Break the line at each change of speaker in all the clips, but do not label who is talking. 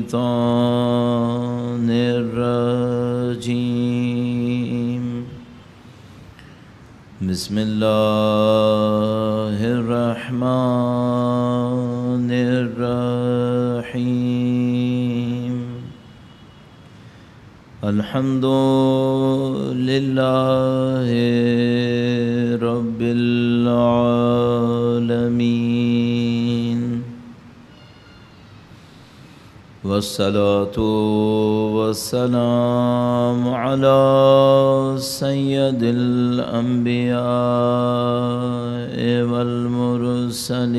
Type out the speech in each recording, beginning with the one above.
الشیطان الرجیم بسم اللہ الرحمن الرحیم الحمد للہ رب العالمین والصلاة والسلام على سید الانبیاء والمرسلین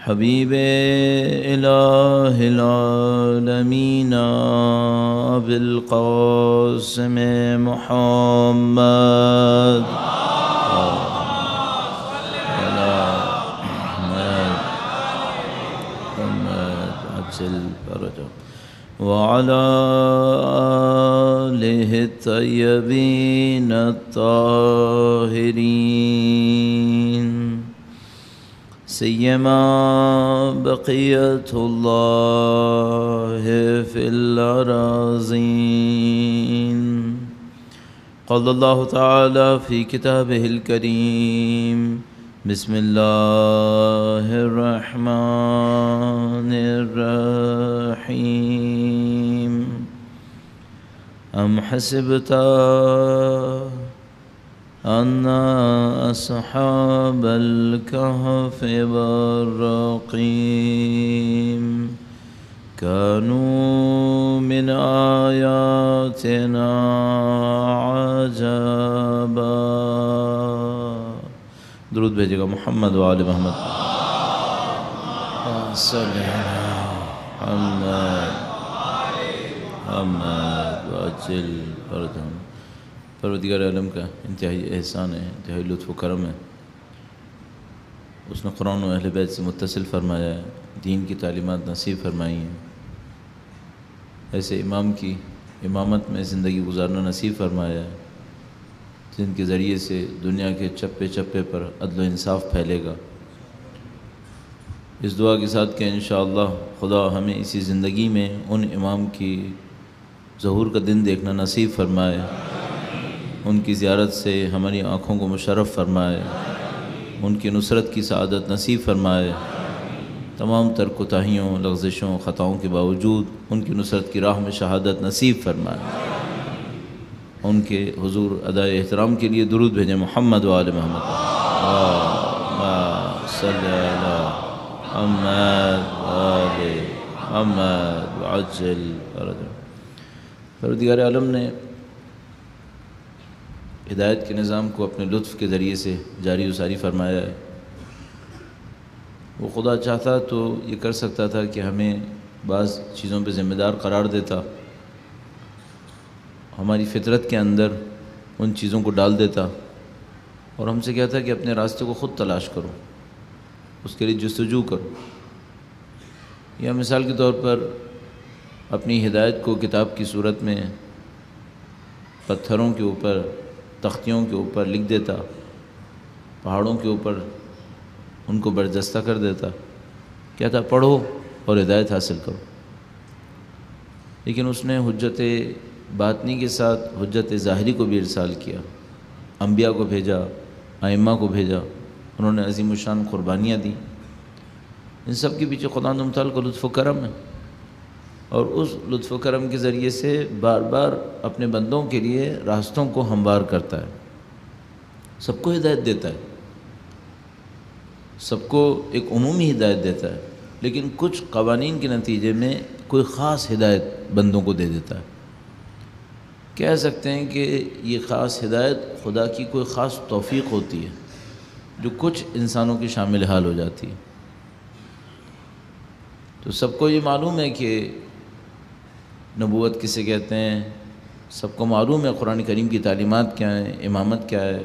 حبیب الہ العالمین ابی القاسم محمد وعلى آلہ الطیبین الطاہرین سیما بقیت اللہ فی الأراضین قال اللہ تعالی فی کتابہ الکریم بسم اللہ الرحمن الرحیم ام حسبت ان اصحاب الكهف والرقیم كانوا من آیاتنا عجبا درود بھیجے گا محمد و آل محمد صلی اللہ محمد وعجل فرجہم۔ پروردگار عالم کا انتہائی احسان ہے، انتہائی لطف و کرم ہے، اس نے قرآن و اہل بیت سے متصل فرمایا ہے، دین کی تعلیمات نصیب فرمائی ہیں، ایسے امام کی امامت میں زندگی گزارنا نصیب فرمایا ہے جن کے ذریعے سے دنیا کے چپے چپے پر عدل و انصاف پھیلے گا۔ اس دعا کے ساتھ کہ انشاءاللہ خدا ہمیں اسی زندگی میں ان امام کی ظہور کا دن دیکھنا نصیب فرمائے، ان کی زیارت سے ہماری آنکھوں کو مشرف فرمائے، ان کی نصرت کی سعادت نصیب فرمائے، تمام تر کوتاہیوں لغزشوں خطاؤں کے باوجود ان کی نصرت کی راہ میں شہادت نصیب فرمائے، ان کے حضور ادائے احترام کے لیے درود بھیجیں محمد و آل محمد صلی اللہ محمد آل محمد وعجل فرجہم۔ پروردگار عالم نے ہدایت کے نظام کو اپنے لطف کے ذریعے سے جاری و ساری فرمایا ہے۔ وہ خدا چاہتا تو یہ کر سکتا تھا کہ ہمیں بعض چیزوں پہ ذمہ دار قرار دیتا، ہماری فطرت کے اندر ان چیزوں کو ڈال دیتا اور ہم سے کہتا کہ اپنے راستے کو خود تلاش کرو، اس کے لیے جستجو کرو۔ یا مثال کے طور پر اپنی ہدایت کو کتاب کی صورت میں پتھروں کے اوپر تختیوں کے اوپر لکھ دیتا، پہاڑوں کے اوپر ان کو برجستہ کر دیتا، کہتا پڑھو اور ہدایت حاصل کرو۔ لیکن اس نے حجت باطنی کے ساتھ حجت ظاہری کو بھی ارسال کیا، انبیاء کو بھیجا، ائمہ کو بھیجا، انہوں نے عظیم الشان قربانیاں دیں۔ ان سب کے پیچھے خدا متعال کا لطف و کرم ہے، اور اس لطف و کرم کے ذریعے سے بار بار اپنے بندوں کے لیے راستوں کو ہموار کرتا ہے، سب کو ہدایت دیتا ہے، سب کو ایک عمومی ہدایت دیتا ہے، لیکن کچھ قوانین کے نتیجے میں کوئی خاص ہدایت بندوں کو دے دیتا ہے۔ کہہ سکتے ہیں کہ یہ خاص ہدایت خدا کی کوئی خاص توفیق ہوتی ہے جو کچھ انسانوں کی شامل حال ہو جاتی ہے۔ تو سب کو یہ معلوم ہے کہ نبوت کسے کہتے ہیں، سب کو معلوم ہے قرآن کریم کی تعلیمات کیا ہیں، امامت کیا ہے،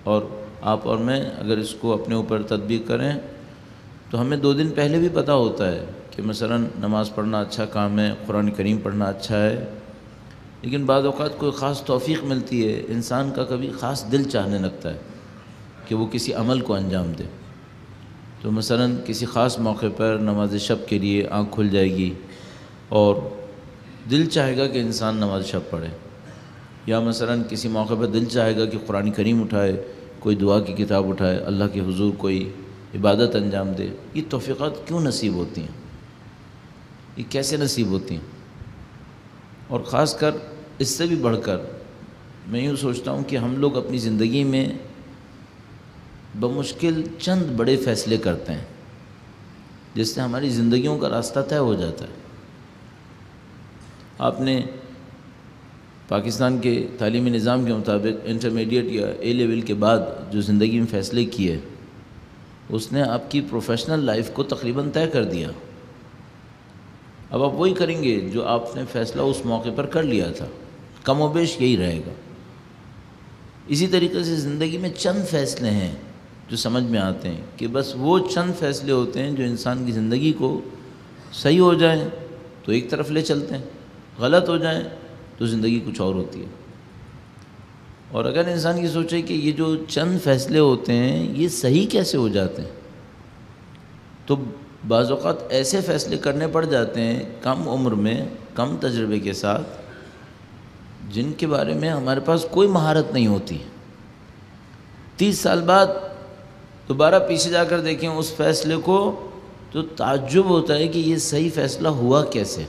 اور آپ اور میں اگر اس کو اپنے اوپر تطبیق کریں تو ہمیں 2 دن پہلے بھی پتہ ہوتا ہے کہ مثلا نماز پڑھنا اچھا کام ہے، قرآن کریم پڑھنا اچھا ہے، لیکن بعض اوقات کوئی خاص توفیق ملتی ہے، انسان کا کبھی خاص دل چاہنے لگتا ہے کہ وہ کسی عمل کو انجام دے، تو مثلا کسی خاص موقع پر نماز شب کے لیے آنکھ کھل جائے گی اور دل چاہے گا کہ انسان نماز شب پڑھے، یا مثلا کسی موقع پر دل چاہے گا کہ قرآن کریم اٹھائے، کوئی دعا کی کتاب اٹھائے، اللہ کے حضور کوئی عبادت انجام دے۔ یہ توفیقات کیوں نصیب ہوتی ہیں؟ یہ کیسے نصیب ہوتی ہیں؟ اور خاص کر اس سے بھی بڑھ کر میں یوں سوچتا ہوں کہ ہم لوگ اپنی زندگی میں بمشکل چند بڑے فیصلے کرتے ہیں جس سے ہماری زندگیوں کا راستہ طے ہو جاتا ہے۔ آپ نے پاکستان کے تعلیمی نظام کے مطابق انٹرمیڈیٹ یا اے لیول کے بعد جو زندگی میں فیصلے کیے، اس نے آپ کی پروفیشنل لائف کو تقریباً طے کر دیا۔ اب آپ وہی کریں گے جو آپ نے فیصلہ اس موقع پر کر لیا تھا، کم و بیش یہی رہے گا۔ اسی طریقے سے زندگی میں چند فیصلے ہیں جو سمجھ میں آتے ہیں کہ بس وہ چند فیصلے ہوتے ہیں جو انسان کی زندگی کو صحیح ہو جائیں تو ایک طرف لے چلتے ہیں، غلط ہو جائیں تو زندگی کچھ اور ہوتی ہے۔ اور اگر انسان یہ سوچے کہ یہ جو چند فیصلے ہوتے ہیں یہ صحیح کیسے ہو جاتے ہیں، تو بعض اوقات ایسے فیصلے کرنے پڑ جاتے ہیں کم عمر میں، کم تجربے کے ساتھ، جن کے بارے میں ہمارے پاس کوئی مہارت نہیں ہوتی۔ 30 سال بعد دوبارہ پیچھے جا کر دیکھیں اس فیصلے کو تو تعجب ہوتا ہے کہ یہ صحیح فیصلہ ہوا کیسے،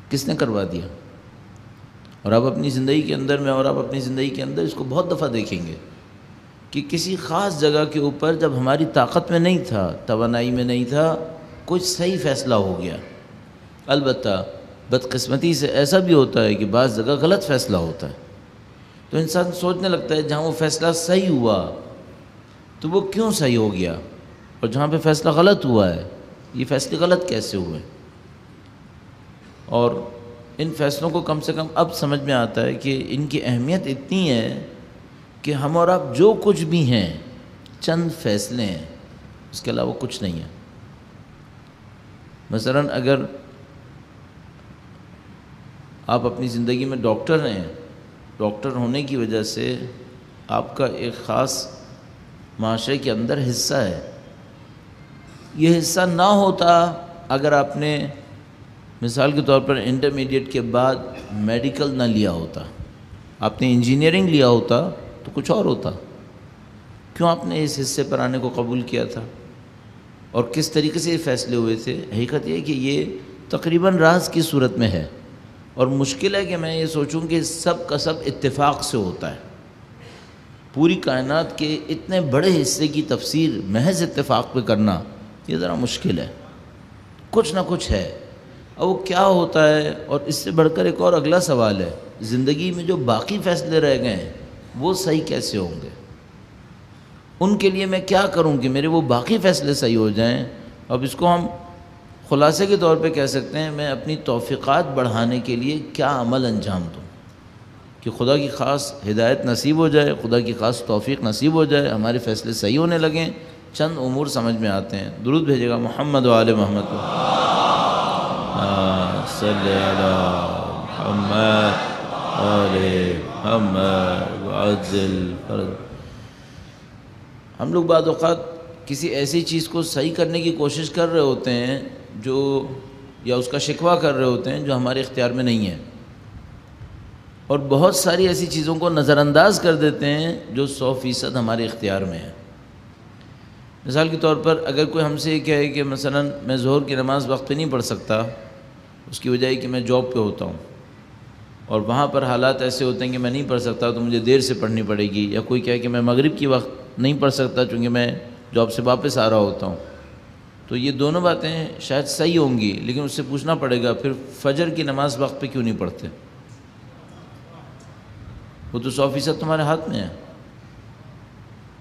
کس نے کروا دیا۔ اور آپ اپنی زندگی کے اندر میں، اور آپ اپنی زندگی کے اندر اس کو بہت دفعہ دیکھیں گے کہ کسی خاص جگہ کے اوپر جب ہماری طاقت میں نہیں تھا، توانائی میں نہیں تھا، کچھ صحیح فیصلہ ہو گیا۔ البتہ بدقسمتی سے ایسا بھی ہوتا ہے کہ بعض جگہ غلط فیصلہ ہوتا ہے، تو انسان سوچنے لگتا ہے جہاں وہ فیصلہ صحیح ہوا تو وہ کیوں صحیح ہو گیا، اور جہاں پہ فیصلہ غلط ہوا ہے یہ فیصلے غلط کیسے ہوئے۔ اور ان فیصلوں کو کم سے کم اب سمجھ میں آتا ہے کہ ان کی اہمیت اتنی ہے کہ ہم اور آپ جو کچھ بھی ہیں چند فیصلے ہیں، اس کے علاوہ کچھ نہیں ہے۔ مثلا اگر آپ اپنی زندگی میں ڈاکٹر ہیں، ڈاکٹر ہونے کی وجہ سے آپ کا ایک خاص معاشرے کے اندر حصہ ہے، یہ حصہ نہ ہوتا اگر آپ نے مثال کے طور پر انٹرمیڈیٹ کے بعد میڈیکل نہ لیا ہوتا، آپ نے انجینئرنگ لیا ہوتا تو کچھ اور ہوتا۔ کیوں آپ نے اس حصے پر آنے کو قبول کیا تھا اور کس طریقے سے یہ فیصلے ہوئے تھے؟ حقیقت یہ ہے کہ یہ تقریباً راز کی صورت میں ہے، اور مشکل ہے کہ میں یہ سوچوں کہ سب کا سب اتفاق سے ہوتا ہے۔ پوری کائنات کے اتنے بڑے حصے کی تفسیر محض اتفاق پہ کرنا یہ ذرا مشکل ہے، کچھ نہ کچھ ہے۔ اور وہ کیا ہوتا ہے؟ اور اس سے بڑھ کر ایک اور اگلا سوال ہے، زندگی میں جو باقی فیصلے رہ گئے ہیں وہ صحیح کیسے ہوں گے؟ ان کے لیے میں کیا کروں کہ میرے وہ باقی فیصلے صحیح ہو جائیں؟ اب اس کو ہم خلاصے کے طور پہ کہہ سکتے ہیں، میں اپنی توفیقات بڑھانے کے لیے کیا عمل انجام دوں کہ خدا کی خاص ہدایت نصیب ہو جائے، خدا کی خاص توفیق نصیب ہو جائے، ہمارے فیصلے صحیح ہونے لگیں۔ چند امور سمجھ میں آتے ہیں۔ درود بھیجے گا محمد و آل محمد صلی علی محمد آل محمد وعجل فرج۔ ہم لوگ بعض اوقات کسی ایسی چیز کو صحیح کرنے کی کوشش کر رہے ہوتے ہیں جو، یا اس کا شکوہ کر رہے ہوتے ہیں جو ہمارے اختیار میں نہیں ہے، اور بہت ساری ایسی چیزوں کو نظر انداز کر دیتے ہیں جو 100% ہمارے اختیار میں ہے۔ مثال کے طور پر اگر کوئی ہم سے یہ کہے کہ مثلا میں ظہر کی نماز وقت پہ نہیں پڑھ سکتا، اس کی وجہ ہے کہ میں جاب پہ ہوتا ہوں اور وہاں پر حالات ایسے ہوتے ہیں کہ میں نہیں پڑھ سکتا تو مجھے دیر سے پڑھنی پڑے گی، یا کوئی کہے کہ میں مغرب کی وقت نہیں پڑھ سکتا چونکہ میں جاب سے واپس آ رہا ہوتا ہوں، تو یہ دونوں باتیں شاید صحیح ہوں گی، لیکن اس سے پوچھنا پڑے گا پھر فجر کی نماز وقت پہ کیوں نہیں پڑھتے؟ وہ تو 100% تمہارے ہاتھ میں ہے۔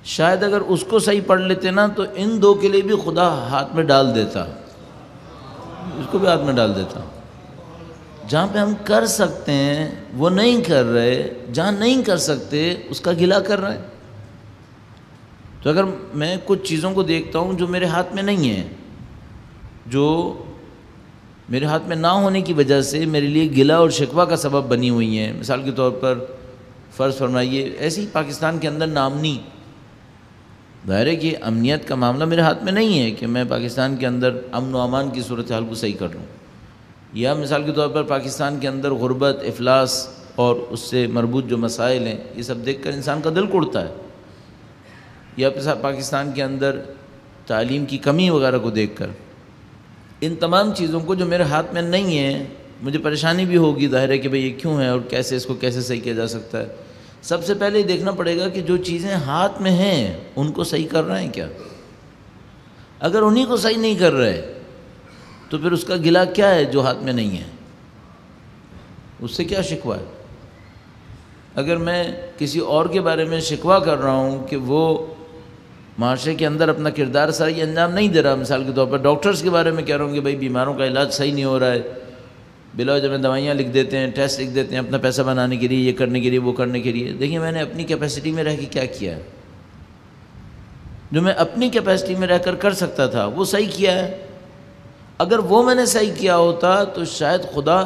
شاید اگر اس کو صحیح پڑھ لیتے نا تو ان دو کے لیے بھی خدا ہاتھ میں ڈال دیتا، اس کو بھی ہاتھ میں ڈال دیتا۔ جہاں پہ ہم کر سکتے ہیں وہ نہیں کر رہے، جہاں نہیں کر سکتے اس کا گلہ کر رہے ہیں۔ تو اگر میں کچھ چیزوں کو دیکھتا ہوں جو میرے ہاتھ میں نہیں ہیں، جو میرے ہاتھ میں نہ ہونے کی وجہ سے میرے لیے گلہ اور شکوہ کا سبب بنی ہوئی ہیں، مثال کے طور پر فرض فرمائیے ایسے ہی پاکستان کے اندر نامنی، ظاہر ہے کہ امنیت کا معاملہ میرے ہاتھ میں نہیں ہے کہ میں پاکستان کے اندر امن و امان کی صورتحال کو صحیح کر لوں، یا مثال کے طور پر پاکستان کے اندر غربت، افلاس اور اس سے مربوط جو مسائل ہیں یہ سب دیکھ کر انسان کا دل کڑتا ہے، یا پاکستان کے اندر تعلیم کی کمی وغیرہ کو دیکھ کر، ان تمام چیزوں کو جو میرے ہاتھ میں نہیں ہیں مجھے پریشانی بھی ہوگی، ظاہر ہے کہ بھئی یہ کیوں ہے اور کیسے اس کو کیسے صحیح کیا جا سکتا ہے۔ سب سے پہلے یہ دیکھنا پڑے گا کہ جو چیزیں ہاتھ میں ہیں ان کو صحیح کر رہے ہیں کیا؟ اگر انہی کو صحیح نہیں کر رہے تو پھر اس کا گلہ کیا ہے جو ہاتھ میں نہیں ہے؟ اس سے کیا شکوہ ہے؟ اگر میں کسی اور کے بارے میں شکوہ کر رہا ہوں کہ وہ معاشرے کے اندر اپنا کردار صحیح انجام نہیں دے رہا، مثال کے طور پر ڈاکٹرز کے بارے میں کہہ رہا ہوں کہ بھائی بیماروں کا علاج صحیح نہیں ہو رہا ہے، بلا وجہ میں دوائیاں لکھ دیتے ہیں، ٹیسٹ لکھ دیتے ہیں اپنا پیسہ بنانے کے لیے، یہ کرنے کے لیے، وہ کرنے کے لیے۔ دیکھیں میں نے اپنی کیپیسٹی میں رہ کے کیا کیا ہے؟ جو میں اپنی کیپیسٹی میں رہ کر کر سکتا تھا وہ صحیح کیا ہے۔ اگر وہ میں نے صحیح کیا ہوتا تو شاید خدا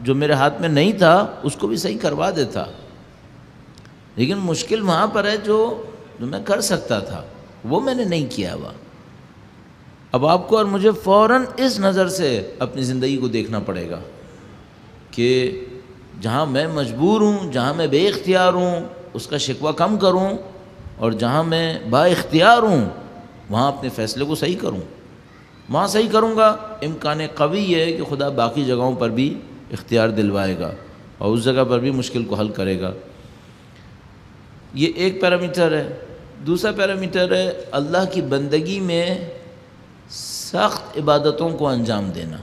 جو میرے ہاتھ میں نہیں تھا اس کو بھی صحیح کروا دیتا، لیکن مشکل وہاں پر ہے جو میں کر سکتا تھا وہ میں نے نہیں کیا ہوا۔ اب آپ کو اور مجھے فوراً اس نظر سے اپنی زندگی کو دیکھنا پڑے گا کہ جہاں میں مجبور ہوں، جہاں میں بے اختیار ہوں اس کا شکوہ کم کروں، اور جہاں میں با اختیار ہوں وہاں اپنے فیصلے کو صحیح کروں۔ وہاں صحیح کروں گا امکان قوی ہے کہ خدا باقی جگہوں پر بھی اختیار دلوائے گا اور اس جگہ پر بھی مشکل کو حل کرے گا۔ یہ ایک پیرامیٹر ہے۔ دوسرا پیرامیٹر ہے اللہ کی بندگی میں سخت عبادتوں کو انجام دینا۔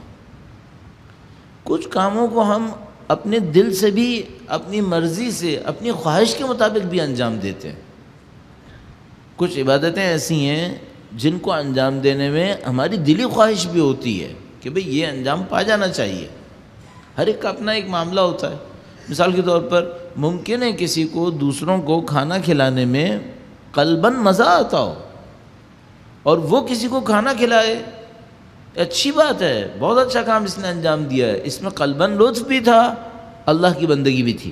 کچھ کاموں کو ہم اپنے دل سے بھی، اپنی مرضی سے، اپنی خواہش کے مطابق بھی انجام دیتے ہیں۔ کچھ عبادتیں ایسی ہیں جن کو انجام دینے میں ہماری دلی خواہش بھی ہوتی ہے کہ بھئی یہ انجام پا جانا چاہیے۔ ہر ایک کا اپنا ایک معاملہ ہوتا ہے۔ مثال کے طور پر ممکن ہے کسی کو دوسروں کو کھانا کھلانے میں قلباً مزہ آتا ہو اور وہ کسی کو کھانا کھلائے، اچھی بات ہے، بہت اچھا کام اس نے انجام دیا ہے، اس میں قلباً لطف بھی تھا، اللہ کی بندگی بھی تھی۔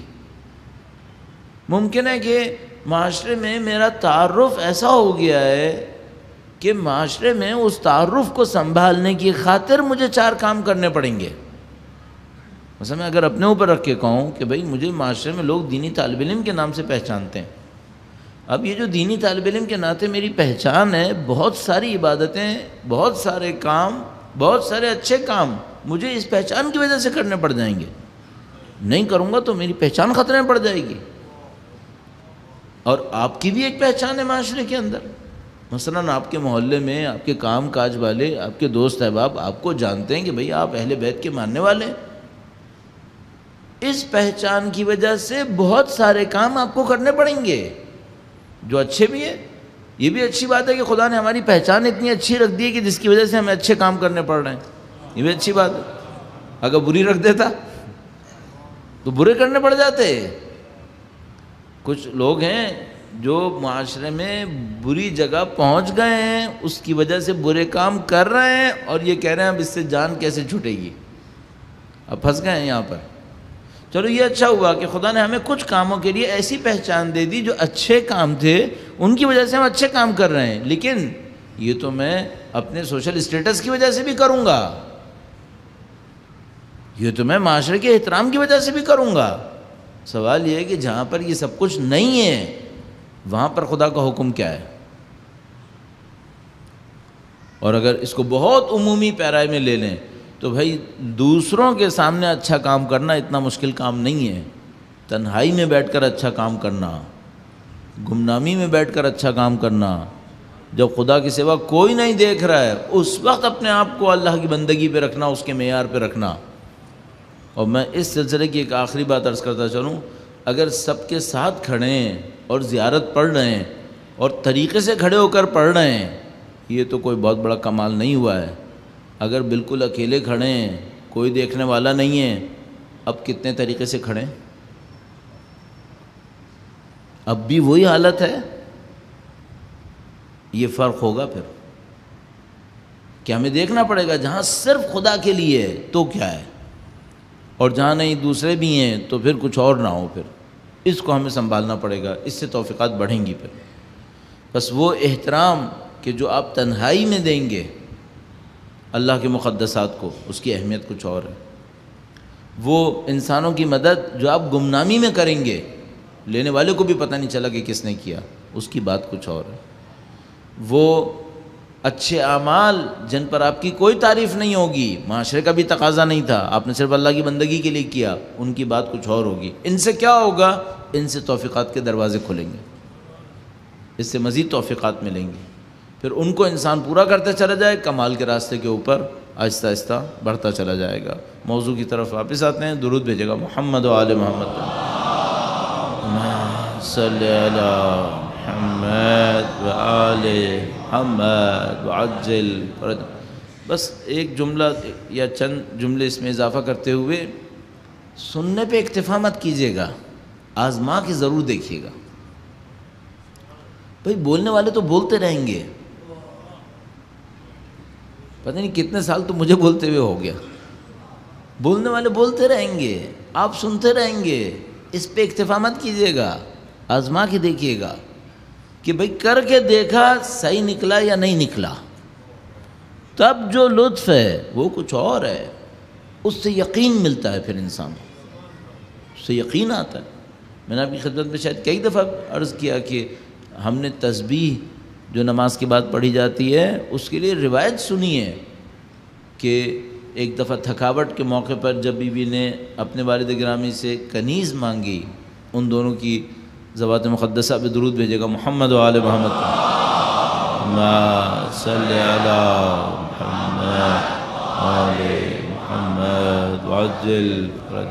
ممکن ہے کہ معاشرے میں میرا تعارف ایسا ہو گیا ہے کہ معاشرے میں اس تعارف کو سنبھالنے کی خاطر مجھے 4 کام کرنے پڑیں گے۔ مثلا میں اگر اپنے اوپر رکھ کے کہوں کہ بھئی مجھے معاشرے میں لوگ دینی طالب علم کے نام سے پہچانتے ہیں، اب یہ جو دینی طالب علم کے ناطے میری پہچان ہے، بہت ساری عبادتیں، بہت سارے کام، بہت سارے اچھے کام مجھے اس پہچان کی وجہ سے کرنے پڑ جائیں گے۔ نہیں کروں گا تو میری پہچان خطرے میں پڑ جائے گی۔ اور آپ کی بھی ایک پہچان ہے معاشرے کے اندر، مثلا آپ کے محلے میں آپ کے کام کاج والے، آپ کے دوست احباب آپ کو جانتے ہیں کہ بھئی آپ اہل بیت کے ماننے والے ہیں۔ اس پہچان کی وجہ سے بہت سارے کام آپ کو کرنے پڑیں گے جو اچھے بھی ہیں۔ یہ بھی اچھی بات ہے کہ خدا نے ہماری پہچان اتنی اچھی رکھ دی ہے کہ جس کی وجہ سے ہمیں اچھے کام کرنے پڑ رہے ہیں، یہ بھی اچھی بات ہے۔ اگر بری رکھ دیتا تو برے کرنے پڑ جاتے۔ کچھ لوگ ہیں جو معاشرے میں بری جگہ پہنچ گئے ہیں، اس کی وجہ سے برے کام کر رہے ہیں اور یہ کہہ رہے ہیں اب اس سے جان کیسے چھوٹے گی، اب پھنس گئے ہیں یہاں پر۔ چلو یہ اچھا ہوا کہ خدا نے ہمیں کچھ کاموں کے لیے ایسی پہچان دے دی جو اچھے کام تھے، ان کی وجہ سے ہم اچھے کام کر رہے ہیں، لیکن یہ تو میں اپنے سوشل اسٹیٹس کی وجہ سے بھی کروں گا، یہ تو میں معاشرے کے احترام کی وجہ سے بھی کروں گا۔ سوال یہ ہے کہ جہاں پر یہ سب کچھ نہیں ہے وہاں پر خدا کا حکم کیا ہے؟ اور اگر اس کو بہت عمومی پیرائے میں لے لیں تو بھائی دوسروں کے سامنے اچھا کام کرنا اتنا مشکل کام نہیں ہے۔ تنہائی میں بیٹھ کر اچھا کام کرنا، گمنامی میں بیٹھ کر اچھا کام کرنا، جب خدا کے سوا کوئی نہیں دیکھ رہا ہے اس وقت اپنے آپ کو اللہ کی بندگی پہ رکھنا، اس کے معیار پہ رکھنا۔ اور میں اس سلسلے کی ایک آخری بات عرض کرتا چلوں، اگر سب کے ساتھ کھڑے ہیں اور زیارت پڑھ رہے ہیں اور طریقے سے کھڑے ہو کر پڑھ رہے ہیں، یہ تو کوئی بہت بڑا کمال نہیں ہوا ہے۔ اگر بالکل اکیلے کھڑے ہیں، کوئی دیکھنے والا نہیں ہے، اب کتنے طریقے سے کھڑے ہیں؟ اب بھی وہی حالت ہے؟ یہ فرق ہوگا پھر کہ ہمیں دیکھنا پڑے گا جہاں صرف خدا کے لیے ہے تو کیا ہے، اور جہاں نہیں دوسرے بھی ہیں تو پھر کچھ اور نہ ہو. پھر اس کو ہمیں سنبھالنا پڑے گا، اس سے توفیقات بڑھیں گی. پھر بس وہ احترام کہ جو آپ تنہائی میں دیں گے اللہ کے مقدسات کو، اس کی اہمیت کچھ اور ہے. وہ انسانوں کی مدد جو آپ گمنامی میں کریں گے، لینے والے کو بھی پتہ نہیں چلا کہ کس نے کیا، اس کی بات کچھ اور ہے. وہ اچھے اعمال جن پر آپ کی کوئی تعریف نہیں ہوگی، معاشرے کا بھی تقاضا نہیں تھا، آپ نے صرف اللہ کی بندگی کے لیے کیا، ان کی بات کچھ اور ہوگی. ان سے کیا ہوگا؟ ان سے توفیقات کے دروازے کھلیں گے، اس سے مزید توفیقات ملیں گی. پھر ان کو انسان پورا کرتے چلا جائے، کمال کے راستے کے اوپر آہستہ آہستہ بڑھتا چلا جائے گا. موضوع کی طرف واپس آتے ہیں. درود بھیجے گا محمد و آل محمد. صلی علی محمد و آل محمد وعجل فرج. بس ایک جملہ یا چند جملے اس میں اضافہ کرتے ہوئے، سننے پہ اکتفا مت کیجیے گا، آزما کے ضرور دیکھیے گا. بھئی بولنے والے تو بولتے رہیں گے، پتہ نہیں کتنے سال تو مجھے بولتے ہوئے ہو گیا. بولنے والے بولتے رہیں گے، آپ سنتے رہیں گے. اس پہ اکتفا مت کیجیے گا، آزما کے دیکھیے گا کہ بھئی کر کے دیکھا صحیح نکلا یا نہیں نکلا، تب جو لطف ہے وہ کچھ اور ہے. اس سے یقین ملتا ہے، پھر انسان اس سے یقین آتا ہے. میں نے آپ کی خدمت میں شاید کئی دفعہ عرض کیا کہ ہم نے تسبیح جو نماز کے بعد پڑھی جاتی ہے اس کے لیے روایت سنی ہے کہ ایک دفعہ تھکاوٹ کے موقع پر جب بیوی نے اپنے والد گرامی سے کنیز مانگی، ان دونوں کی ذوات مقدسہ پہ درود بھیجے گا محمد و آل محمد. صلی علی محمد آل محمد وعجل فرج.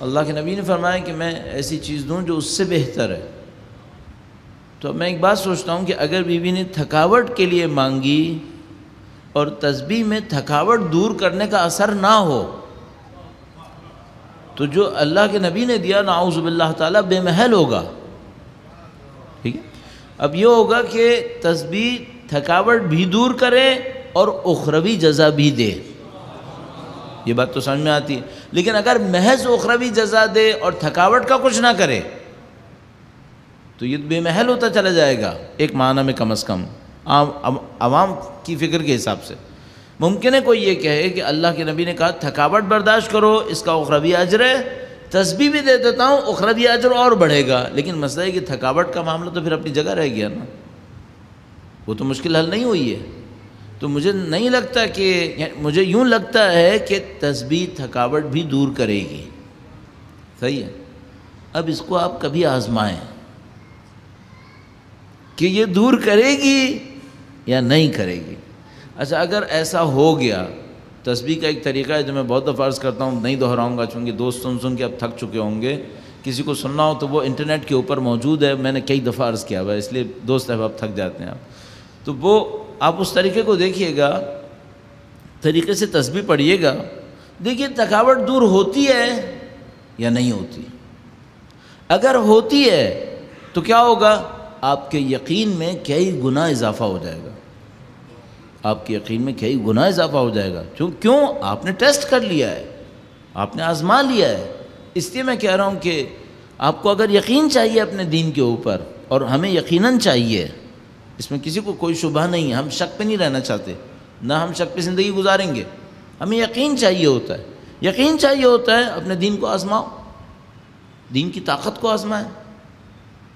اللہ کے نبی نے فرمایا کہ میں ایسی چیز دوں جو اس سے بہتر ہے. تو میں ایک بات سوچتا ہوں کہ اگر بیوی نے تھکاوٹ کے لیے مانگی اور تسبیح میں تھکاوٹ دور کرنے کا اثر نہ ہو، تو جو اللہ کے نبی نے دیا نعوذ باللہ تعالیٰ بے محل ہوگا. ٹھیک ہے. اب یہ ہوگا کہ تسبیح تھکاوٹ بھی دور کرے اور اخروی جزا بھی دے. یہ بات تو سمجھ میں آتی ہے. لیکن اگر محض اخروی جزا دے اور تھکاوٹ کا کچھ نہ کرے تو یہ بے محل ہوتا چلا جائے گا. ایک معنی میں کم از کم عوام کی فکر کے حساب سے ممکن ہے کوئی یہ کہے کہ اللہ کے نبی نے کہا تھکاوٹ برداشت کرو، اس کا اخروی اجر ہے، تسبیح بھی دے دیتا ہوں، اخروی اجر اور بڑھے گا. لیکن مسئلہ ہے کہ تھکاوٹ کا معاملہ تو پھر اپنی جگہ رہ گیا نا، وہ تو مشکل حل نہیں ہوئی ہے. تو مجھے نہیں لگتا کہ، مجھے یوں لگتا ہے کہ تسبیح تھکاوٹ بھی دور کرے گی. صحیح ہے. اب اس کو آپ کبھی آزمائیں کہ یہ دور کرے گی یا نہیں کرے گی. اچھا اگر ایسا ہو گیا، تسبیح کا ایک طریقہ ہے جو میں بہت دفعہ عرض کرتا ہوں، نہیں دہراؤں گا چونکہ دوست سن کے اب تھک چکے ہوں گے. کسی کو سننا ہو تو وہ انٹرنیٹ کے اوپر موجود ہے، میں نے کئی دفعہ عرض کیا ہوا ہے، اس لیے دوست احباب تھک جاتے ہیں آپ. تو وہ آپ اس طریقے کو دیکھیے گا، طریقے سے تسبیح پڑھیے گا، دیکھیے تھکاوٹ دور ہوتی ہے یا نہیں ہوتی. اگر ہوتی ہے تو کیا ہوگا؟ آپ کے یقین میں کئی گنا اضافہ ہو جائے گا. آپ کے یقین میں کئی گنا اضافہ ہو جائے گا. کیوں؟ آپ نے ٹیسٹ کر لیا ہے، آپ نے آزما لیا ہے. اس لیے میں کہہ رہا ہوں کہ آپ کو اگر یقین چاہیے اپنے دین کے اوپر، اور ہمیں یقیناً چاہیے، اس میں کسی کو کوئی شبہ نہیں ہے، ہم شک پہ نہیں رہنا چاہتے، نہ ہم شک پہ زندگی گزاریں گے. ہمیں یقین چاہیے ہوتا ہے، یقین چاہیے ہوتا ہے. اپنے دین کو آزماؤ، دین کی طاقت کو آزمائیں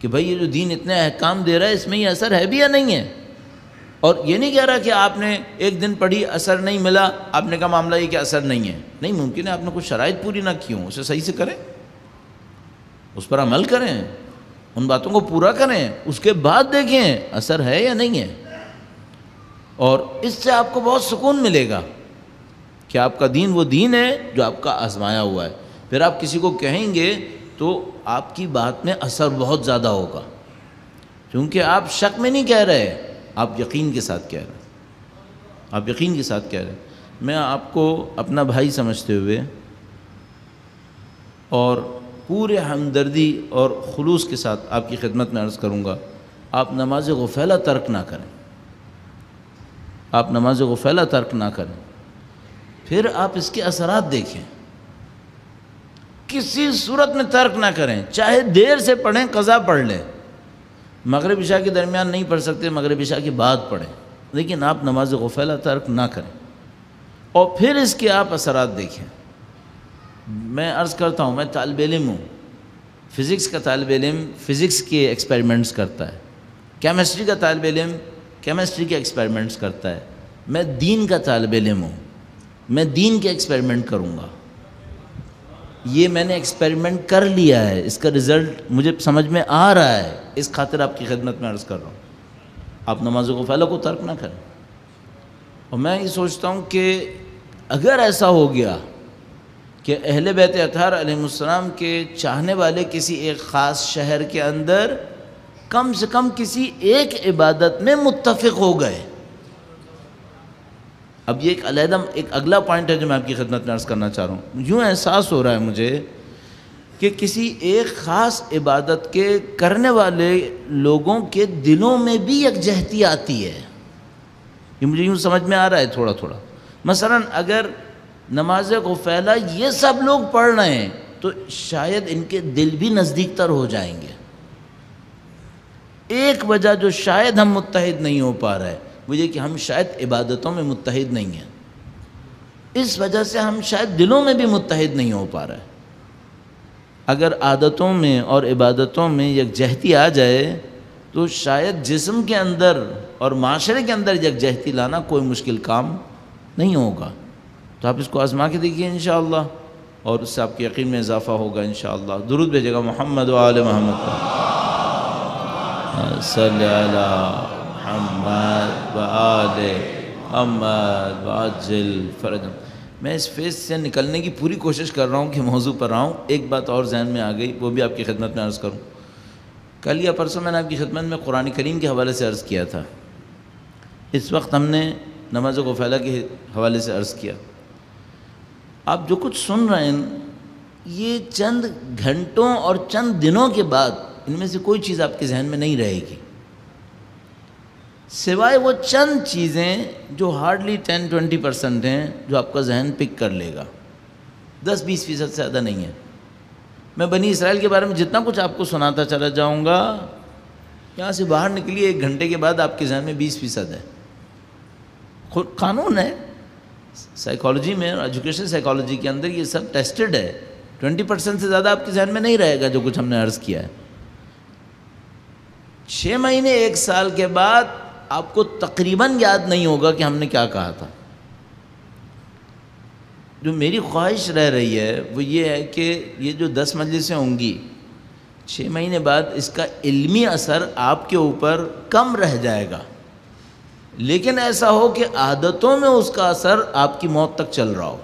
کہ بھائی یہ جو دین اتنے احکام دے رہا ہے اس میں یہ اثر ہے بھی یا نہیں ہے. اور یہ نہیں کہہ رہا کہ آپ نے ایک دن پڑھی اثر نہیں ملا، آپ نے کہا معاملہ یہ کہ اثر نہیں ہے. نہیں، ممکن ہے آپ نے کچھ شرائط پوری نہ کی ہوں، اسے صحیح سے کریں، اس پر عمل کریں، ان باتوں کو پورا کریں، اس کے بعد دیکھیں اثر ہے یا نہیں ہے. اور اس سے آپ کو بہت سکون ملے گا کہ آپ کا دین وہ دین ہے جو آپ کا آزمایا ہوا ہے. پھر آپ کسی کو کہیں گے تو آپ کی بات میں اثر بہت زیادہ ہوگا، کیونکہ آپ شک میں نہیں کہہ رہے، آپ یقین کے ساتھ کہہ رہے ہیں، آپ یقین کے ساتھ کہہ رہے ہیں. میں آپ کو اپنا بھائی سمجھتے ہوئے اور پورے ہمدردی اور خلوص کے ساتھ آپ کی خدمت میں عرض کروں گا، آپ نماز غفیلہ ترک نہ کریں، آپ نماز غفیلہ ترک نہ کریں، پھر آپ اس کے اثرات دیکھیں، کسی صورت میں ترک نہ کریں، چاہے دیر سے پڑھیں، قضا پڑھ لیں، مغرب عشاء کے درمیان نہیں پڑھ سکتے، مغرب عشاء کے بعد پڑھیں، لیکن آپ نماز غفیلہ ترک نہ کریں، اور پھر اس کے آپ اثرات دیکھیں۔ میں عرض کرتا ہوں، میں طالب علم ہوں، فزکس کا طالب علم فزکس کے ایکسپیریمنٹس کرتا ہے، کیمسٹری کا طالب علم کیمسٹری کے ایکسپیریمنٹس کرتا ہے، میں دین کا طالب علم ہوں، میں دین کے ایکسپیریمنٹ کروں گا۔ یہ میں نے ایکسپیریمنٹ کر لیا ہے، اس کا رزلٹ مجھے سمجھ میں آ رہا ہے، اس خاطر آپ کی خدمت میں عرض کر رہا ہوں، آپ نماز غفیلہ کو ترک نہ کریں۔ اور میں یہ سوچتا ہوں کہ اگر ایسا ہو گیا کہ اہل بیت اطہار علیہ السلام کے چاہنے والے کسی ایک خاص شہر کے اندر کم سے کم کسی ایک عبادت میں متفق ہو گئے، اب یہ ایک اگلا پوائنٹ ہے جو میں آپ کی خدمت میں عرض کرنا چاہ رہا ہوں، یوں احساس ہو رہا ہے مجھے کہ کسی ایک خاص عبادت کے کرنے والے لوگوں کے دلوں میں بھی یکجہتی آتی ہے، یہ مجھے یوں سمجھ میں آ رہا ہے تھوڑا تھوڑا۔ مثلا اگر نماز غفیلہ یہ سب لوگ پڑھ رہے ہیں تو شاید ان کے دل بھی نزدیک تر ہو جائیں گے۔ ایک وجہ جو شاید ہم متحد نہیں ہو پا رہے وہ یہ کہ ہم شاید عبادتوں میں متحد نہیں ہیں، اس وجہ سے ہم شاید دلوں میں بھی متحد نہیں ہو پا رہے۔ اگر عادتوں میں اور عبادتوں میں یکجہتی آ جائے تو شاید جسم کے اندر اور معاشرے کے اندر یکجہتی لانا کوئی مشکل کام نہیں ہوگا۔ تو آپ اس کو آزما کے دیکھیے انشاءاللہ، اور اس سے آپ کے یقین میں اضافہ ہوگا انشاءاللہ۔ درود بھیجے گا محمد و آل محمد صلی علی محمد و آل محمد وعجل فرجهم۔ میں اس فیس سے نکلنے کی پوری کوشش کر رہا ہوں کہ موضوع پر آؤں۔ ایک بات اور ذہن میں آ گئی، وہ بھی آپ کی خدمت میں عرض کروں۔ کل یا پرسوں میں نے آپ کی خدمت میں قرآن کریم کے حوالے سے عرض کیا تھا، اس وقت ہم نے نماز غفیلہ کے حوالے سے عرض کیا۔ آپ جو کچھ سن رہے ہیں یہ چند گھنٹوں اور چند دنوں کے بعد ان میں سے کوئی چیز آپ کے ذہن میں نہیں رہے گی، سوائے وہ چند چیزیں جو ہارڈلی 10-20% ہیں جو آپ کا ذہن پک کر لے گا، 10-20% سے زیادہ نہیں ہے۔ میں بنی اسرائیل کے بارے میں جتنا کچھ آپ کو سناتا چلا جاؤں گا، یہاں سے باہر نکلیے 1 گھنٹے کے بعد آپ کے ذہن میں 20% ہے۔ قانون ہے سائیکالوجی میں اور ایجوکیشن سائیکالوجی کے اندر، یہ سب ٹیسٹڈ ہے، 20% سے زیادہ آپ کے ذہن میں نہیں رہے گا جو کچھ ہم نے عرض کیا ہے۔ 6 مہینے 1 سال کے بعد آپ کو تقریباً یاد نہیں ہوگا کہ ہم نے کیا کہا تھا۔ جو میری خواہش رہ رہی ہے وہ یہ ہے کہ یہ جو 10 مجلسیں ہوں گی، 6 مہینے بعد اس کا علمی اثر آپ کے اوپر کم رہ جائے گا، لیکن ایسا ہو کہ عادتوں میں اس کا اثر آپ کی موت تک چل رہا ہو،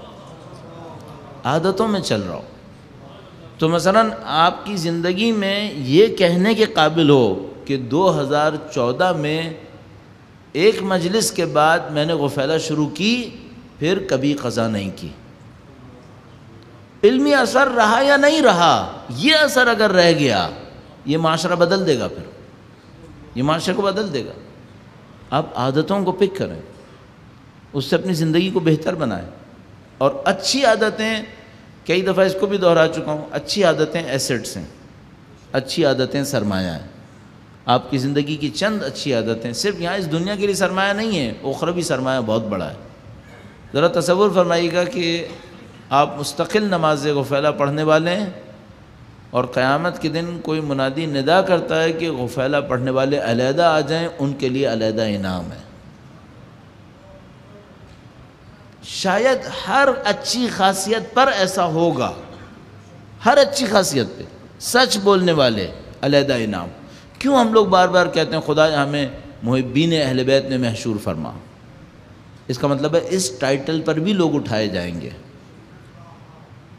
عادتوں میں چل رہا ہو۔ تو مثلا آپ کی زندگی میں یہ کہنے کے قابل ہو کہ 2014 میں ایک مجلس کے بعد میں نے غفیلہ شروع کی، پھر کبھی قضا نہیں کی۔ علمی اثر رہا یا نہیں رہا، یہ اثر اگر رہ گیا یہ معاشرہ بدل دے گا، پھر یہ معاشرے کو بدل دے گا۔ آپ عادتوں کو پک کریں، اس سے اپنی زندگی کو بہتر بنائیں، اور اچھی عادتیں، کئی دفعہ اس کو بھی دہرا چکا ہوں، اچھی عادتیں ایسٹس ہیں، اچھی عادتیں سرمایہ ہیں۔ آپ کی زندگی کی چند اچھی عادتیں، صرف یہاں اس دنیا کے لیے سرمایہ نہیں ہے، اخروی سرمایہ بہت بڑا ہے۔ ذرا تصور فرمائیے گا کہ آپ مستقل نماز غفیلہ پڑھنے والے ہیں، اور قیامت کے دن کوئی منادی ندا کرتا ہے کہ غفیلہ پڑھنے والے علیحدہ آ جائیں، ان کے لیے علیحدہ انعام ہے۔ شاید ہر اچھی خاصیت پر ایسا ہوگا، ہر اچھی خاصیت پہ سچ بولنے والے علیحدہ انعام۔ کیوں ہم لوگ بار بار کہتے ہیں خدا ہمیں محبین اہل بیت میں محشور فرما؟ اس کا مطلب ہے اس ٹائٹل پر بھی لوگ اٹھائے جائیں گے،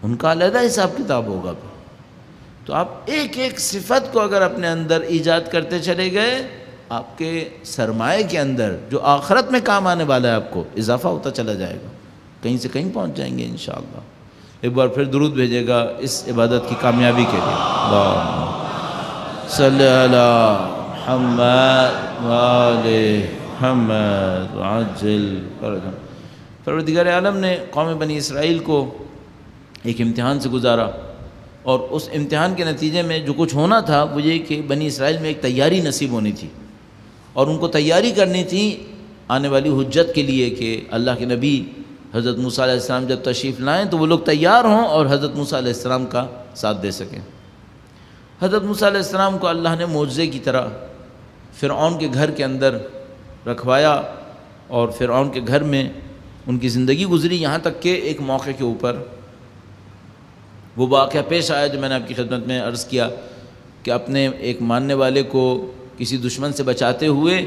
ان کا علیحدہ حساب کتاب ہوگا۔ تو آپ ایک ایک صفت کو اگر اپنے اندر ایجاد کرتے چلے گئے، آپ کے سرمایہ کے اندر جو آخرت میں کام آنے والا ہے آپ کو اضافہ ہوتا چلا جائے گا، کہیں سے کہیں پہنچ جائیں گے انشاءاللہ۔ ایک بار پھر درود بھیجے گا اس عبادت کی کامیابی کے لیے۔ اللہم صلی علی محمد وآل محمد وعجل فرجهم۔ پروردگار عالم نے قوم بنی اسرائیل کو ایک امتحان سے گزارا، اور اس امتحان کے نتیجے میں جو کچھ ہونا تھا وہ یہ کہ بنی اسرائیل میں ایک تیاری نصیب ہونی تھی، اور ان کو تیاری کرنی تھی آنے والی حجت کے لیے کہ اللہ کے نبی حضرت موسیٰ علیہ السلام جب تشریف لائیں تو وہ لوگ تیار ہوں اور حضرت موسیٰ علیہ السلام کا ساتھ دے سکیں۔ حضرت موسیٰ علیہ السلام کو اللہ نے معجزے کی طرح فرعون کے گھر کے اندر رکھوایا، اور فرعون کے گھر میں ان کی زندگی گزری، یہاں تک کہ ایک موقع کے اوپر وہ واقعہ پیش آیا جو میں نے آپ کی خدمت میں عرض کیا کہ اپنے ایک ماننے والے کو کسی دشمن سے بچاتے ہوئے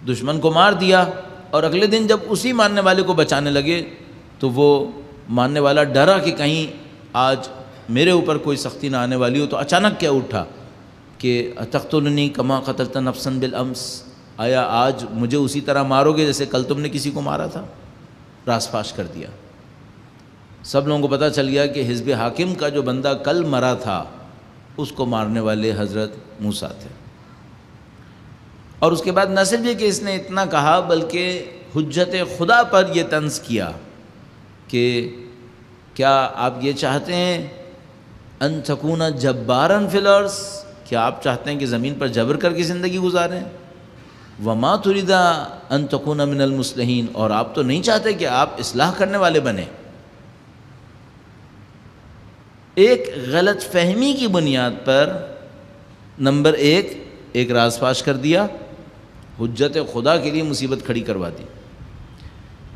دشمن کو مار دیا، اور اگلے دن جب اسی ماننے والے کو بچانے لگے تو وہ ماننے والا ڈرا کہ کہیں آج میرے اوپر کوئی سختی نہ آنے والی ہو، تو اچانک کیا اٹھا کہ اتقتلنی کما قتلت نفسا بالامس، آیا آج مجھے اسی طرح مارو گے جیسے کل تم نے کسی کو مارا تھا؟ راس پاش کر دیا۔ سب لوگوں کو پتہ چل گیا کہ حزب حاکم کا جو بندہ کل مرا تھا اس کو مارنے والے حضرت موسیٰ تھے۔ اور اس کے بعد نہ صرف یہ کہ اس نے اتنا کہا بلکہ حجت خدا پر یہ طنز کیا کہ کیا آپ یہ چاہتے ہیں ان تکون جبارا فی الارض، کیا آپ چاہتے ہیں کہ زمین پر جبر کر کے زندگی گزاریں؟ وما ترید ان تکون من المصلحین، اور آپ تو نہیں چاہتے کہ آپ اصلاح کرنے والے بنیں۔ ایک غلط فہمی کی بنیاد پر نمبر ایک راز فاش کر دیا، حجت خدا کے لیے مصیبت کھڑی کروا دی۔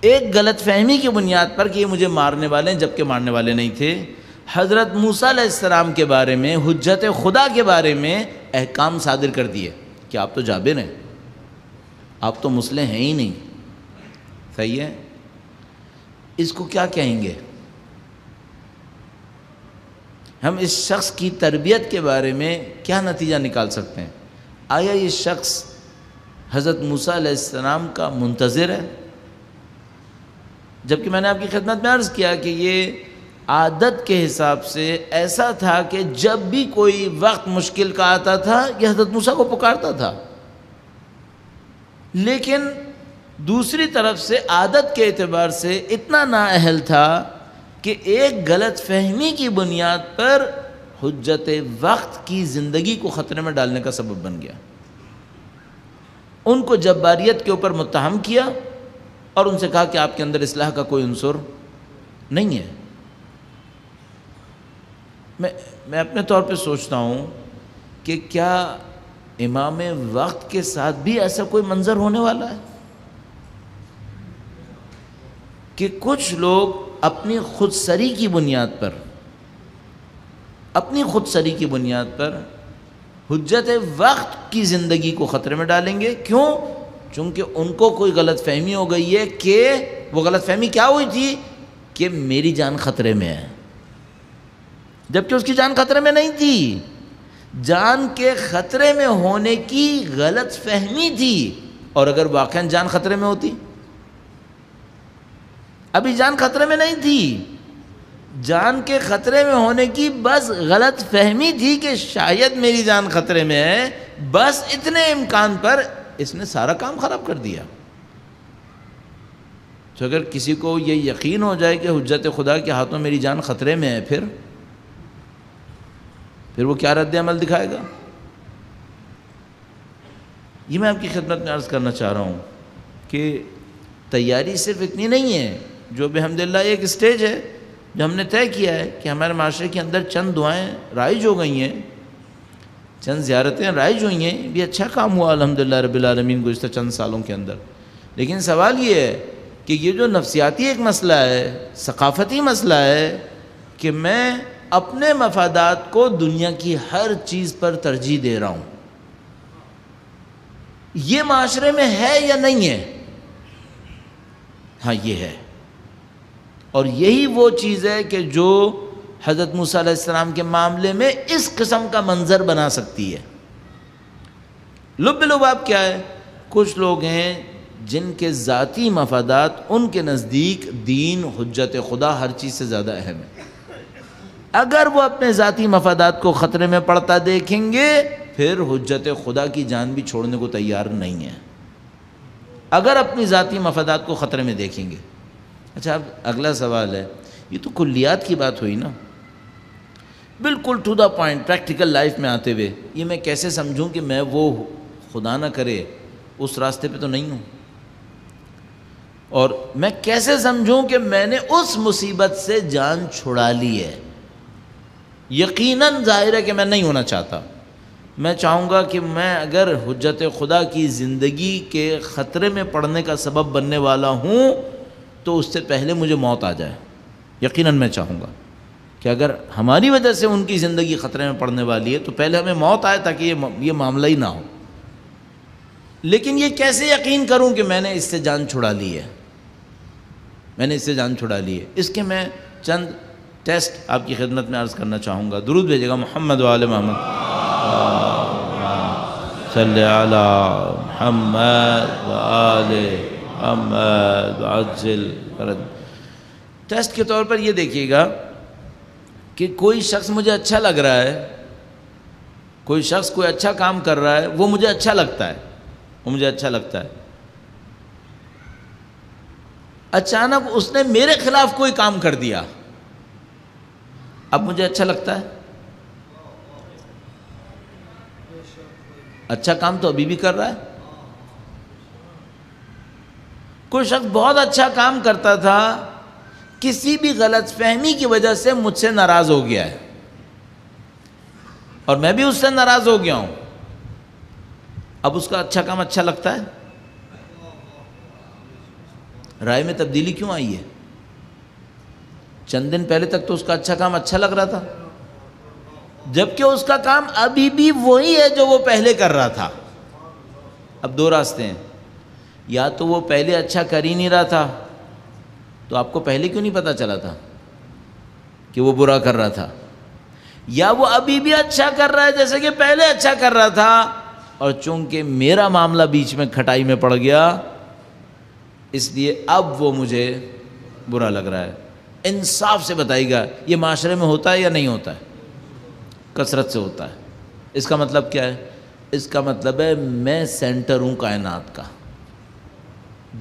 ایک غلط فہمی کی بنیاد پر کہ یہ مجھے مارنے والے ہیں جبکہ مارنے والے نہیں تھے، حضرت موسیٰ علیہ السلام کے بارے میں، حجت خدا کے بارے میں احکام صادر کر دیے کہ آپ تو جابر ہیں، آپ تو مسلح ہیں ہی نہیں۔ صحیح ہے؟ اس کو کیا کہیں گے؟ ہم اس شخص کی تربیت کے بارے میں کیا نتیجہ نکال سکتے ہیں؟ آیا یہ شخص حضرت موسیٰ علیہ السلام کا منتظر ہے؟ جبکہ میں نے آپ کی خدمت میں عرض کیا کہ یہ عادت کے حساب سے ایسا تھا کہ جب بھی کوئی وقت مشکل کا آتا تھا یہ حضرت موسیٰ کو پکارتا تھا، لیکن دوسری طرف سے عادت کے اعتبار سے اتنا نااہل تھا کہ ایک غلط فہمی کی بنیاد پر حجت وقت کی زندگی کو خطرے میں ڈالنے کا سبب بن گیا۔ ان کو جباریت کے اوپر متہم کیا اور ان سے کہا کہ آپ کے اندر اصلاح کا کوئی عنصر نہیں ہے۔ میں اپنے طور پہ سوچتا ہوں کہ کیا امام وقت کے ساتھ بھی ایسا کوئی منظر ہونے والا ہے کہ کچھ لوگ اپنی خودسری کی بنیاد پر حجت وقت کی زندگی کو خطرے میں ڈالیں گے؟ کیوں؟ چونکہ ان کو کوئی غلط فہمی ہو گئی ہے کہ وہ غلط فہمی کیا ہوئی تھی کہ میری جان خطرے میں ہے، جبکہ اس کی جان خطرے میں نہیں تھی، جان کے خطرے میں ہونے کی غلط فہمی تھی۔ اور اگر واقعاً جان خطرے میں ہوتی، ابھی جان خطرے میں نہیں تھی، جان کے خطرے میں ہونے کی بس غلط فہمی تھی کہ شاید میری جان خطرے میں ہے، بس اتنے امکان پر اس نے سارا کام خراب کر دیا۔ تو اگر کسی کو یہ یقین ہو جائے کہ حجت خدا کے ہاتھوں میری جان خطرے میں ہے، پھر وہ کیا رد عمل دکھائے گا؟ یہ میں آپ کی خدمت میں عرض کرنا چاہ رہا ہوں کہ تیاری صرف اتنی نہیں ہے، جو بحمداللہ ایک اسٹیج ہے جو ہم نے طے کیا ہے کہ ہمارے معاشرے کے اندر چند دعائیں رائج ہو گئی ہیں، چند زیارتیں رائج ہوئی ہیں، بھی اچھا کام ہوا الحمدللہ رب العالمین گزشتہ چند سالوں کے اندر۔ لیکن سوال یہ ہے کہ یہ جو نفسیاتی ایک مسئلہ ہے، ثقافتی مسئلہ ہے کہ میں اپنے مفادات کو دنیا کی ہر چیز پر ترجیح دے رہا ہوں، یہ معاشرے میں ہے یا نہیں ہے؟ ہاں یہ ہے، اور یہی وہ چیز ہے کہ جو حضرت موسیٰ علیہ السلام کے معاملے میں اس قسم کا منظر بنا سکتی ہے۔ لب لباب کیا ہے؟ کچھ لوگ ہیں جن کے ذاتی مفادات ان کے نزدیک دین، حجت خدا ہر چیز سے زیادہ اہم ہے، اگر وہ اپنے ذاتی مفادات کو خطرے میں پڑتا دیکھیں گے پھر حجت خدا کی جان بھی چھوڑنے کو تیار نہیں ہے، اگر اپنی ذاتی مفادات کو خطرے میں دیکھیں گے۔ اچھا اب اگلا سوال ہے، یہ تو کلیات کی بات ہوئی نا، بالکل to the point practical life میں آتے ہوئے یہ میں کیسے سمجھوں کہ میں وہ خدا نہ کرے اس راستے پہ تو نہیں ہوں، اور میں کیسے سمجھوں کہ میں نے اس مصیبت سے جان چھڑا لی ہے؟ یقیناً ظاہر ہے کہ میں نہیں ہونا چاہتا، میں چاہوں گا کہ میں اگر حجت خدا کی زندگی کے خطرے میں پڑنے کا سبب بننے والا ہوں تو اس سے پہلے مجھے موت آ جائے۔ یقیناً میں چاہوں گا کہ اگر ہماری وجہ سے ان کی زندگی خطرے میں پڑنے والی ہے تو پہلے ہمیں موت آئے تاکہ یہ معاملہ ہی نہ ہو۔ لیکن یہ کیسے یقین کروں کہ میں نے اس سے جان چھڑا لی ہے، میں نے اس سے جان چھڑا لی ہے؟ اس کے میں چند ٹیسٹ آپ کی خدمت میں عرض کرنا چاہوں گا۔ درود بھیجے گا محمد و آل محمد، صلی علی محمد و آل محمد وعجل فرج۔ ٹیسٹ کے طور پر یہ دیکھیے گا کہ کوئی شخص مجھے اچھا لگ رہا ہے، کوئی شخص کوئی اچھا کام کر رہا ہے، وہ مجھے اچھا لگتا ہے، وہ مجھے اچھا لگتا ہے، اچانک اس نے میرے خلاف کوئی کام کر دیا، اب مجھے اچھا لگتا ہے؟ اچھا کام تو ابھی بھی کر رہا ہے۔ کوئی شخص بہت اچھا کام کرتا تھا، کسی بھی غلط فہمی کی وجہ سے مجھ سے ناراض ہو گیا ہے اور میں بھی اس سے ناراض ہو گیا ہوں، اب اس کا اچھا کام اچھا لگتا ہے؟ رائے میں تبدیلی کیوں آئی ہے؟ چند دن پہلے تک تو اس کا اچھا کام اچھا لگ رہا تھا، جبکہ اس کا کام ابھی بھی وہی ہے جو وہ پہلے کر رہا تھا۔ اب دو راستے ہیں، یا تو وہ پہلے اچھا کر ہی نہیں رہا تھا تو آپ کو پہلے کیوں نہیں پتا چلا تھا کہ وہ برا کر رہا تھا، یا وہ ابھی بھی اچھا کر رہا ہے جیسے کہ پہلے اچھا کر رہا تھا، اور چونکہ میرا معاملہ بیچ میں کھٹائی میں پڑ گیا اس لیے اب وہ مجھے برا لگ رہا ہے۔ انصاف سے بتائیے گا یہ معاشرے میں ہوتا ہے یا نہیں ہوتا ہے؟ کثرت سے ہوتا ہے۔ اس کا مطلب کیا ہے؟ اس کا مطلب ہے میں سینٹر ہوں کائنات کا،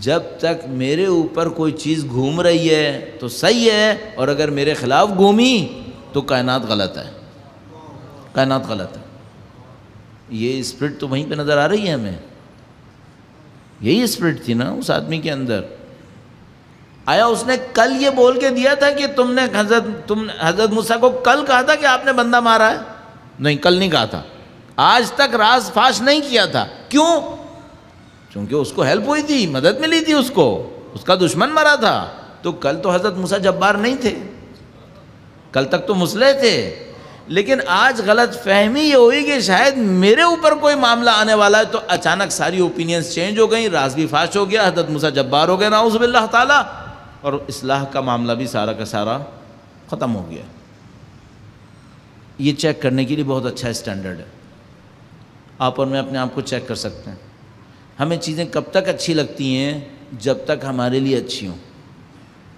جب تک میرے اوپر کوئی چیز گھوم رہی ہے تو صحیح ہے، اور اگر میرے خلاف گھومی تو کائنات غلط ہے، کائنات غلط ہے۔ یہ اسپرٹ تو وہیں پہ نظر آ رہی ہے ہمیں، یہی اسپرٹ تھی نا اس آدمی کے اندر۔ آیا اس نے کل یہ بول کے دیا تھا کہ تم نے حضرت موسیٰ کو کل کہا تھا کہ آپ نے بندہ مارا ہے؟ نہیں، کل نہیں کہا تھا، آج تک راز فاش نہیں کیا تھا۔ کیوں؟ کیونکہ اس کو ہیلپ ہوئی تھی، مدد ملی تھی، اس کو اس کا دشمن مرا تھا۔ تو کل تو حضرت موسیٰ جبار نہیں تھے، کل تک تو مسلح تھے، لیکن آج غلط فہمی یہ ہوئی کہ شاید میرے اوپر کوئی معاملہ آنے والا ہے، تو اچانک ساری اوپینینز چینج ہو گئیں، راز بھی فاش ہو گیا، حضرت موسیٰ جبار ہو گئے نعوذ باللہ تعالی، اور اصلاح کا معاملہ بھی سارا کا سارا ختم ہو گیا۔ یہ چیک کرنے کے لیے بہت اچھا اسٹینڈرڈ ہے، آپ اور میں اپنے آپ کو چیک کر سکتے ہیں۔ ہمیں چیزیں کب تک اچھی لگتی ہیں؟ جب تک ہمارے لیے اچھی ہوں،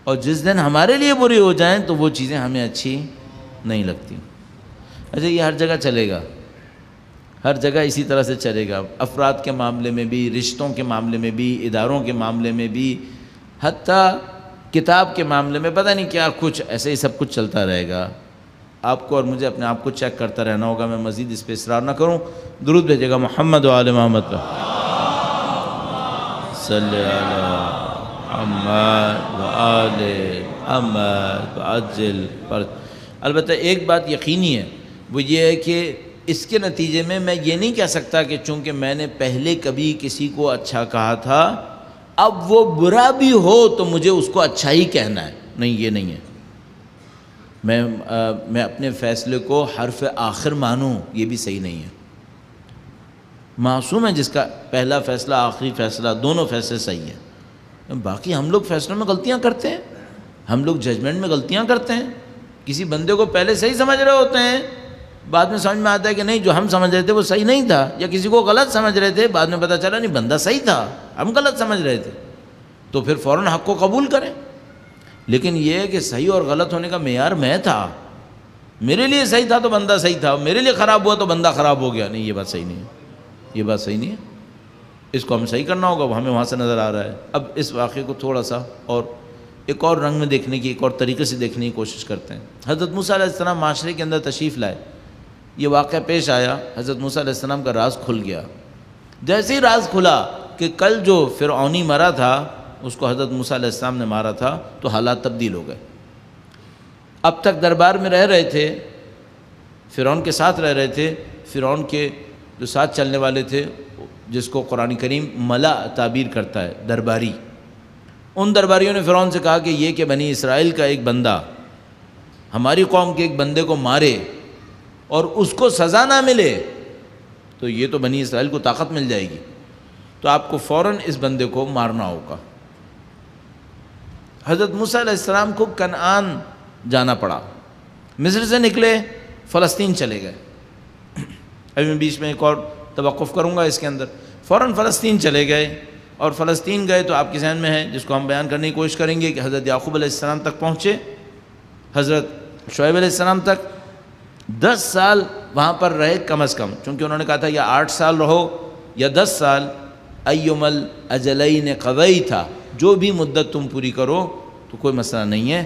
اور جس دن ہمارے لیے بری ہو جائیں تو وہ چیزیں ہمیں اچھی نہیں لگتی۔ اچھا یہ ہر جگہ چلے گا، ہر جگہ اسی طرح سے چلے گا، افراد کے معاملے میں بھی، رشتوں کے معاملے میں بھی، اداروں کے معاملے میں بھی، حتیٰ کتاب کے معاملے میں، پتہ نہیں کیا کچھ ایسے ہی سب کچھ چلتا رہے گا۔ آپ کو اور مجھے اپنے آپ کو چیک کرتا رہنا ہوگا۔ میں مزید اس پہ اصرار نہ کروں، درود بھیجے گا محمد و آل محمد پر، صلی علی محمد و آل محمد وعجل فرج۔ البتہ ایک بات یقینی ہے، وہ یہ ہے کہ اس کے نتیجے میں یہ نہیں کہہ سکتا کہ چونکہ میں نے پہلے کبھی کسی کو اچھا کہا تھا اب وہ برا بھی ہو تو مجھے اس کو اچھا ہی کہنا ہے۔ نہیں، یہ نہیں ہے۔ میں اپنے فیصلے کو حرف آخر مانوں، یہ بھی صحیح نہیں ہے۔ معصوم ہے جس کا پہلا فیصلہ آخری فیصلہ دونوں فیصلے صحیح ہیں۔ باقی ہم لوگ فیصلوں میں غلطیاں کرتے ہیں، ہم لوگ ججمنٹ میں غلطیاں کرتے ہیں۔ کسی بندے کو پہلے صحیح سمجھ رہے ہوتے ہیں، بعد میں سمجھ میں آتا ہے کہ نہیں جو ہم سمجھ رہے تھے وہ صحیح نہیں تھا، یا کسی کو غلط سمجھ رہے تھے، بعد میں پتہ چلا نہیں بندہ صحیح تھا، ہم غلط سمجھ رہے تھے، تو پھر فوراً حق کو قبول کریں۔ لیکن یہ ہے کہ صحیح اور غلط ہونے کا معیار میں تھا، میرے لیے صحیح تھا تو بندہ صحیح تھا، میرے لیے خراب ہوا تو بندہ خراب ہو گیا. نہیں، یہ بات صحیح نہیں ہے، یہ بات صحیح نہیں ہے. اس کو ہمیں صحیح کرنا ہوگا. وہ ہمیں وہاں سے نظر آ رہا ہے. اب اس واقعے کو تھوڑا سا اور ایک اور رنگ میں دیکھنے کی، ایک اور طریقے سے دیکھنے کی کوشش کرتے ہیں. حضرت موسیٰ علیہ السلام معاشرے کے اندر تشریف لائے، یہ واقعہ پیش آیا، حضرت موسیٰ علیہ السلام کا راز کھل گیا. جیسے ہی راز کھلا کہ کل جو فرعونی مرا تھا اس کو حضرت موسیٰ علیہ السلام نے مارا تھا، تو حالات تبدیل ہو گئے. اب تک دربار میں رہ رہے تھے، فرعون کے ساتھ رہ رہے تھے. فرعون کے جو ساتھ چلنے والے تھے، جس کو قرآن کریم ملا تعبیر کرتا ہے، درباری، ان درباریوں نے فرعون سے کہا کہ یہ کہ بنی اسرائیل کا ایک بندہ ہماری قوم کے ایک بندے کو مارے اور اس کو سزا نہ ملے تو یہ تو بنی اسرائیل کو طاقت مل جائے گی، تو آپ کو فوراً اس بندے کو مارنا ہوگا. حضرت موسیٰ علیہ السلام کو کنعان جانا پڑا. مصر سے نکلے، فلسطین چلے گئے. ابھی میں بیچ میں ایک اور توقف کروں گا اس کے اندر. فوراً فلسطین چلے گئے، اور فلسطین گئے تو آپ کے ذہن میں ہے، جس کو ہم بیان کرنے کی کوشش کریں گے، کہ حضرت یعقوب علیہ السلام تک پہنچے، حضرت شعیب علیہ السلام تک 10 سال وہاں پر رہے کم از کم، چونکہ انہوں نے کہا تھا یا 8 سال رہو یا 10 سال، ایُّم الاجلین قضیت تھا، جو بھی مدت تم پوری کرو تو کوئی مسئلہ نہیں ہے.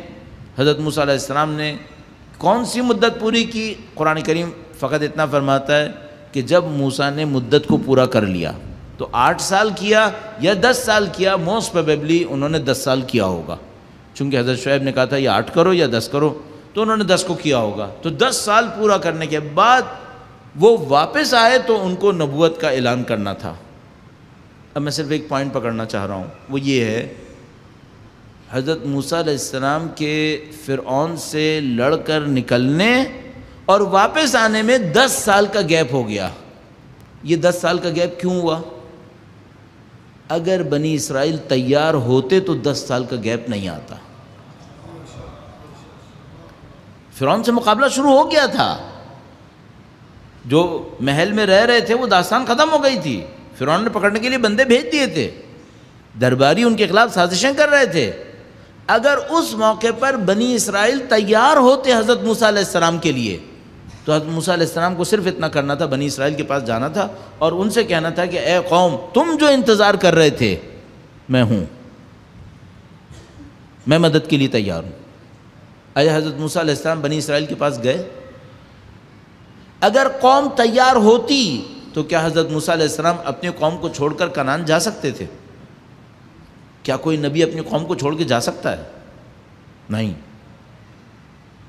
حضرت موسیٰ علیہ السلام نے کون سی مدت پوری کی؟ قرآن کریم فقط اتنا فرماتا ہے کہ جب موسیٰ نے مدت کو پورا کر لیا تو 8 سال کیا یا 10 سال کیا، موسٹ پروبیبلی انہوں نے 10 سال کیا ہوگا، چونکہ حضرت شعیب نے کہا تھا یا 8 کرو یا 10 کرو، تو انہوں نے 10 کو کیا ہوگا. تو 10 سال پورا کرنے کے بعد وہ واپس آئے تو ان کو نبوت کا اعلان کرنا تھا. اب میں صرف ایک پوائنٹ پکڑنا چاہ رہا ہوں، وہ یہ ہے، حضرت موسیٰ علیہ السلام کے فرعون سے لڑ کر نکلنے اور واپس آنے میں 10 سال کا گیپ ہو گیا. یہ 10 سال کا گیپ کیوں ہوا؟ اگر بنی اسرائیل تیار ہوتے تو 10 سال کا گیپ نہیں آتا. فرعون سے مقابلہ شروع ہو گیا تھا، جو محل میں رہ رہے تھے وہ داستان ختم ہو گئی تھی. فرعون نے پکڑنے کے لیے بندے بھیج دیے تھے، درباری ان کے خلاف سازشیں کر رہے تھے. اگر اس موقع پر بنی اسرائیل تیار ہوتے حضرت موسیٰ علیہ السلام کے لیے تو حضرت موسیٰ علیہ السلام کو صرف اتنا کرنا تھا، بنی اسرائیل کے پاس جانا تھا اور ان سے کہنا تھا کہ اے قوم، تم جو انتظار کر رہے تھے میں ہوں، میں مدد کے لیے تیار ہوں. آیا حضرت موسیٰ علیہ السلام بنی اسرائیل کے پاس گئے؟ اگر قوم تیار ہوتی تو کیا حضرت موسیٰ علیہ السلام اپنی قوم کو چھوڑ کر کنعان جا سکتے تھے؟ کیا کوئی نبی اپنی قوم کو چھوڑ کے جا سکتا ہے؟ نہیں.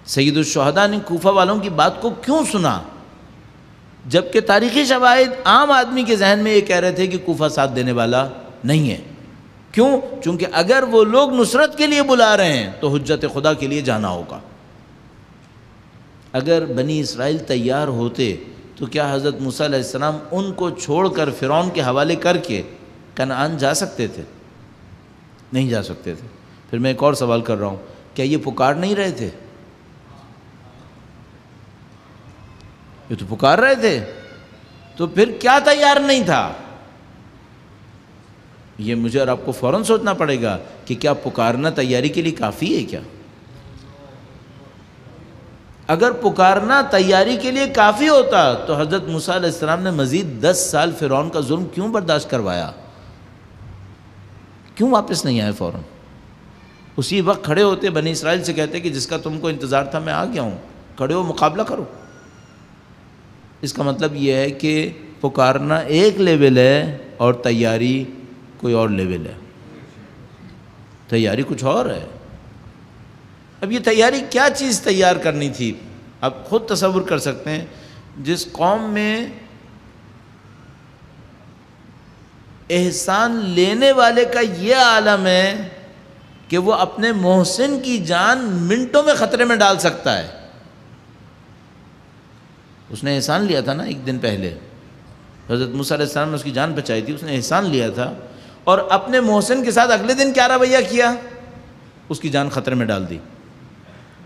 سید الشہداء نے کوفہ والوں کی بات کو کیوں سنا، جبکہ تاریخی شواہد عام آدمی کے ذہن میں یہ کہہ رہے تھے کہ کوفہ ساتھ دینے والا نہیں ہے. کیوں؟ چونکہ اگر وہ لوگ نصرت کے لیے بلا رہے ہیں تو حجت خدا کے لیے جانا ہوگا. اگر بنی اسرائیل تیار ہوتے تو کیا حضرت موسیٰ علیہ السلام ان کو چھوڑ کر فرعون کے حوالے کر کے کنعان جا سکتے تھے؟ نہیں جا سکتے تھے. پھر میں ایک اور سوال کر رہا ہوں، کیا یہ پکار نہیں رہے تھے؟ یہ تو پکار رہے تھے، تو پھر کیا تیار نہیں تھا؟ یہ مجھے اور آپ کو فوراً سوچنا پڑے گا کہ کیا پکارنا تیاری کے لیے کافی ہے کیا؟ اگر پکارنا تیاری کے لیے کافی ہوتا تو حضرت موسیٰ علیہ السلام نے مزید 10 سال فرعون کا ظلم کیوں برداشت کروایا؟ کیوں واپس نہیں آئے فوراً؟ اسی وقت کھڑے ہوتے، بنی اسرائیل سے کہتے کہ جس کا تم کو انتظار تھا میں آ گیا ہوں، کھڑے ہو مقابلہ کرو. اس کا مطلب یہ ہے کہ پکارنا ایک لیول ہے اور تیاری کوئی اور لیول ہے. تیاری کچھ اور ہے. اب یہ تیاری کیا چیز تیار کرنی تھی؟ آپ خود تصور کر سکتے ہیں، جس قوم میں احسان لینے والے کا یہ عالم ہے کہ وہ اپنے محسن کی جان منٹوں میں خطرے میں ڈال سکتا ہے. اس نے احسان لیا تھا نا ایک دن پہلے، حضرت موسیٰ علیہ السلام نے اس کی جان بچائی تھی، اس نے احسان لیا تھا، اور اپنے محسن کے ساتھ اگلے دن کیا رویہ کیا؟ اس کی جان خطرے میں ڈال دی.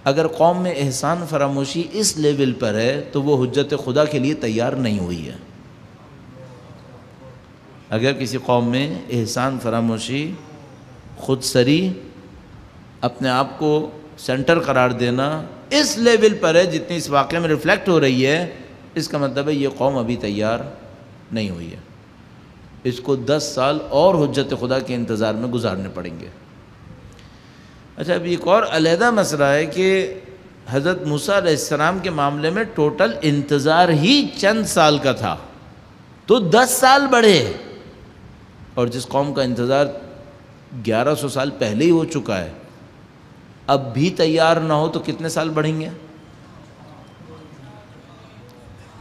اگر قوم میں احسان فراموشی اس لیول پر ہے تو وہ حجت خدا کے لیے تیار نہیں ہوئی ہے. اگر کسی قوم میں احسان فراموشی، خود سری، اپنے آپ کو سینٹر قرار دینا، اس لیول پر ہے جتنی اس واقعے میں ریفلیکٹ ہو رہی ہے، اس کا مطلب ہے یہ قوم ابھی تیار نہیں ہوئی ہے، اس کو 10 سال اور حجت خدا کے انتظار میں گزارنے پڑیں گے۔ اچھا، اب ایک اور علیحدہ مسئلہ ہے کہ حضرت موسیٰ علیہ السلام کے معاملے میں ٹوٹل انتظار ہی چند سال کا تھا، تو 10 سال بڑھے، اور جس قوم کا انتظار 1100 سال پہلے ہی ہو چکا ہے، اب بھی تیار نہ ہو تو کتنے سال بڑھیں گے؟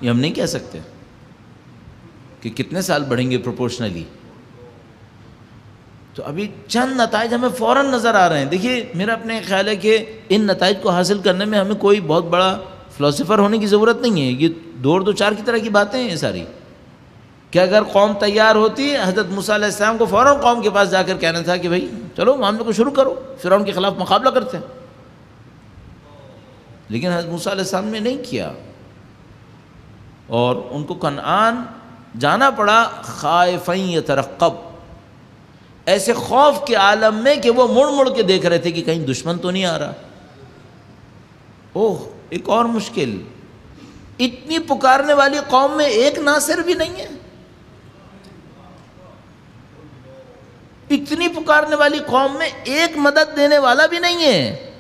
یہ ہم نہیں کہہ سکتے کہ کتنے سال بڑھیں گے پروپورشنلی۔ تو ابھی چند نتائج ہمیں فوراً نظر آ رہے ہیں۔ دیکھیے، میرا اپنے خیال ہے کہ ان نتائج کو حاصل کرنے میں ہمیں کوئی بہت بڑا فلاسفر ہونے کی ضرورت نہیں ہے، یہ دو چار کی طرح کی باتیں ہیں یہ ساری، کہ اگر قوم تیار ہوتی، حضرت موسیٰ علیہ السلام کو فوراً قوم کے پاس جا کر کہنا تھا کہ بھائی چلو معاملے کو شروع کرو، فرعون کے خلاف مقابلہ کرتے ہیں، لیکن حضرت موسیٰ علیہ السلام نے نہیں کیا، اور ان کو کنعان جانا پڑا خائفاً یترقب، ایسے خوف کے عالم میں کہ وہ مڑ مڑ کے دیکھ رہے تھے کہ کہیں دشمن تو نہیں آ رہا۔ اوہ، ایک اور مشکل، اتنی پکارنے والی قوم میں ایک ناصر بھی نہیں ہے، اتنی پکارنے والی قوم میں ایک مدد دینے والا بھی نہیں ہے،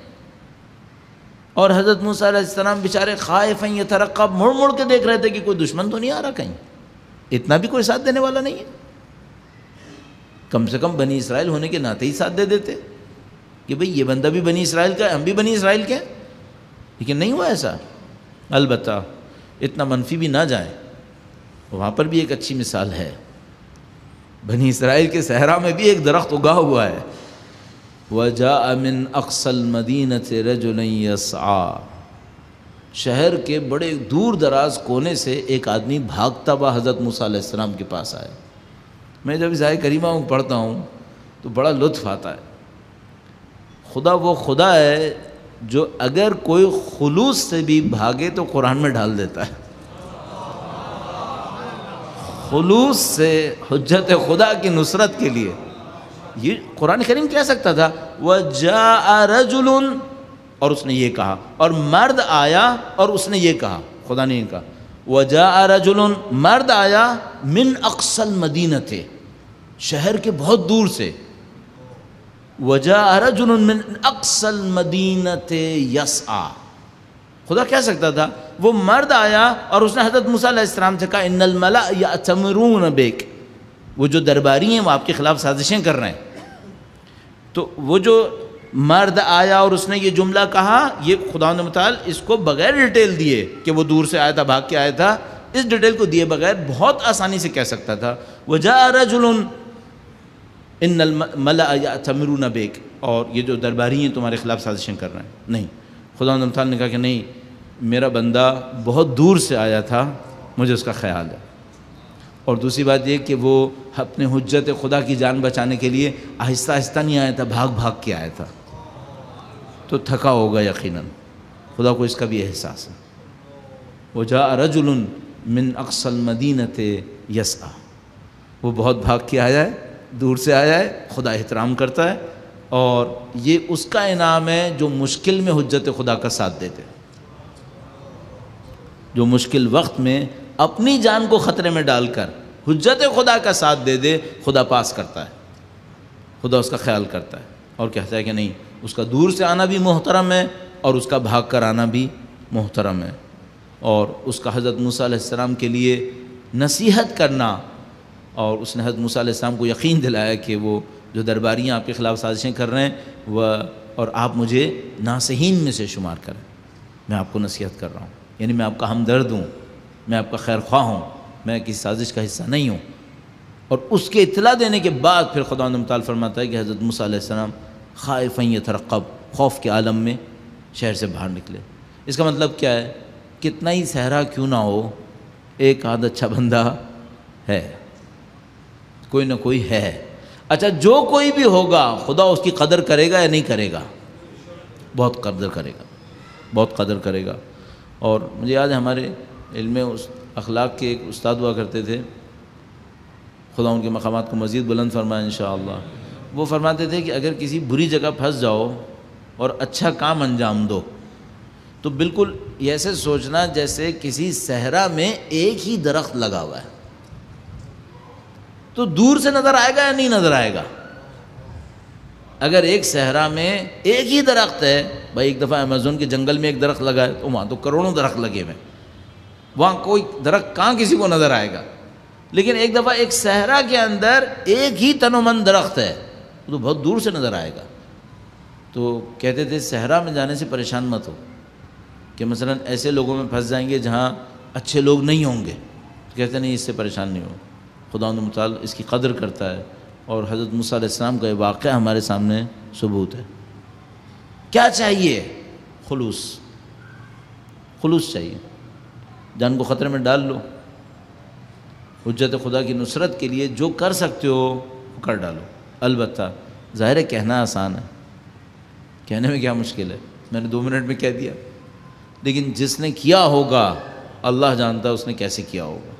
اور حضرت موسیٰ علیہ السلام بیچارے خائفاً یترقب، مڑ مڑ کے دیکھ رہے تھے کہ کوئی دشمن تو نہیں آ رہا کہیں، اتنا بھی کوئی ساتھ دینے والا نہیں ہے۔ کم سے کم بنی اسرائیل ہونے کے ناطے ہی ساتھ دے دیتے کہ بھئی یہ بندہ بھی بنی اسرائیل کا ہے، ہم بھی بنی اسرائیل کے ہیں، لیکن نہیں ہوا ایسا۔ البتہ اتنا منفی بھی نہ جائیں، وہاں پر بھی ایک اچھی مثال ہے، بنی اسرائیل کے صحرا میں بھی ایک درخت اگا ہوا ہے، وَجَاءَ مِنْ أَقْصَى الْمَدِينَةِ رَجُلٌ يَسْعَىٰ، شہر کے بڑے دور دراز کونے سے ایک آدمی بھاگتا ہوا حضرت موسیٰ علیہ السلام کے پاس آیا۔ میں جب اس آیت کریمہ کو پڑھتا ہوں تو بڑا لطف آتا ہے۔ خدا وہ خدا ہے جو اگر کوئی خلوص سے بھی بھاگے تو قرآن میں ڈال دیتا ہے، خلوص سے حجت خدا کی نصرت کے لیے۔ یہ قرآن کریم کہہ سکتا تھا وَجَاءَ رَجُلٌ، اور اس نے یہ کہا، اور مرد آیا اور اس نے یہ کہا، خدا نے یہ کہا وَجَاءَ رَجُلٌ، مرد آیا مِنْ أَقْصَى الْمَدِينَةِ، شہر کے بہت دور سے، وَجَاءَ رَجُلٌ مِنْ أَقْصَى الْمَدِينَةِ يَسْعَىٰ، خدا کہہ سکتا تھا وہ مرد آیا اور اس نے حضرت موسیٰ علیہ السلام سے کہا اِنَّ الْمَلَأَ يَأْتَمِرُونَ بِكَ، وہ جو درباری ہیں وہ آپ کے خلاف سازشیں کر رہے ہیں۔ تو وہ جو مرد آیا اور اس نے یہ جملہ کہا، یہ خداوند متعال اس کو بغیر ڈیٹیل دیے کہ وہ دور سے آیا تھا، بھاگ کے آیا تھا، اس ڈیٹیل کو دیے بغیر بہت آسانی سے کہہ سکتا تھا وَجَاءَ رَجُلٌ إِنَّ الْمَلَأَ يَأْتَمِرُونَ بِكَ، اور یہ جو درباری ہیں تمہارے خلاف سازشیں کر رہے ہیں۔ نہیں، خداوند متعال نے کہا کہ نہیں، میرا بندہ بہت دور سے آیا تھا، مجھے اس کا خیال ہے، اور دوسری بات یہ کہ وہ اپنے حجت خدا کی جان بچانے کے لیے آہستہ آہستہ نہیں آیا تھا، بھاگ بھاگ کے آیا تھا، تو تھکا ہوگا یقیناً، خدا کو اس کا بھی احساس ہے۔ وَجَاءَ رَجُلٌ مِنْ أَقْصَى الْمَدِينَةِ يَسْعَىٰ، وہ بہت بھاگ کے آیا ہے، دور سے آیا ہے، خدا احترام کرتا ہے، اور یہ اس کا انعام ہے جو مشکل میں حجت خدا کا ساتھ دیتے، جو مشکل وقت میں اپنی جان کو خطرے میں ڈال کر حجت خدا کا ساتھ دے دے، خدا پاس کرتا ہے، خدا اس کا خیال کرتا ہے، اور کہتا ہے کہ نہیں، اس کا دور سے آنا بھی محترم ہے اور اس کا بھاگ کر آنا بھی محترم ہے، اور اس کا حضرت موسیٰ علیہ السلام کے لیے نصیحت کرنا، اور اس نے حضرت موسیٰ علیہ السلام کو یقین دلایا کہ وہ جو درباریاں آپ کے خلاف سازشیں کر رہے ہیں وہ، اور آپ مجھے ناصحین میں سے شمار کریں، میں آپ کو نصیحت کر رہا ہوں، یعنی میں آپ کا ہمدرد ہوں، میں آپ کا خیر خواہ ہوں، میں کسی سازش کا حصہ نہیں ہوں۔ اور اس کے اطلاع دینے کے بعد پھر خداوند متعال فرماتا ہے کہ حضرت موسیٰ علیہ السلام خائفاً یترقب، خوف کے عالم میں شہر سے باہر نکلے۔ اس کا مطلب کیا ہے؟ کتنا ہی صحرا کیوں نہ ہو، ایک آدھ اچھا بندہ ہے، کوئی نہ کوئی ہے۔ اچھا، جو کوئی بھی ہوگا خدا اس کی قدر کرے گا یا نہیں کرے گا؟ بہت قدر کرے گا، بہت قدر کرے گا۔ اور مجھے یاد ہے ہمارے علم اخلاق کے ایک استاد ہوا کرتے تھے، خدا ان کے مقامات کو مزید بلند فرمائے انشاءاللہ، وہ فرماتے تھے کہ اگر کسی بری جگہ پھنس جاؤ اور اچھا کام انجام دو تو بالکل ایسے سوچنا جیسے کسی صحرا میں ایک ہی درخت لگا ہوا ہے، تو دور سے نظر آئے گا یا نہیں نظر آئے گا؟ اگر ایک صحرا میں ایک ہی درخت ہے، بھائی ایک دفعہ امیزون کے جنگل میں ایک درخت لگا ہے تو وہاں تو کروڑوں درخت لگے ہوئے، وہاں کوئی درخت کہاں کسی کو نظر آئے گا؟ لیکن ایک دفعہ ایک صحرا کے اندر ایک ہی تن و من درخت ہے تو بہت دور سے نظر آئے گا۔ تو کہتے تھے صحرا میں جانے سے پریشان مت ہو کہ مثلا ایسے لوگوں میں پھنس جائیں گے جہاں اچھے لوگ نہیں ہوں گے، کہتے نہیں، اس سے پریشان نہیں ہو، خداوند متعال اس کی قدر کرتا ہے، اور حضرت موسیٰ علیہ السلام کا یہ واقعہ ہمارے سامنے ثبوت ہے۔ کیا چاہیے؟ خلوص چاہیے، جان کو خطرے میں ڈال لو، حجت خدا کی نصرت کے لیے جو کر سکتے ہو وہ کر ڈالو۔ البتہ ظاہر ہے کہنا آسان ہے، کہنے میں کیا مشکل ہے، میں نے 2 منٹ میں کہہ دیا، لیکن جس نے کیا ہوگا اللہ جانتا ہے اس نے کیسے کیا ہوگا۔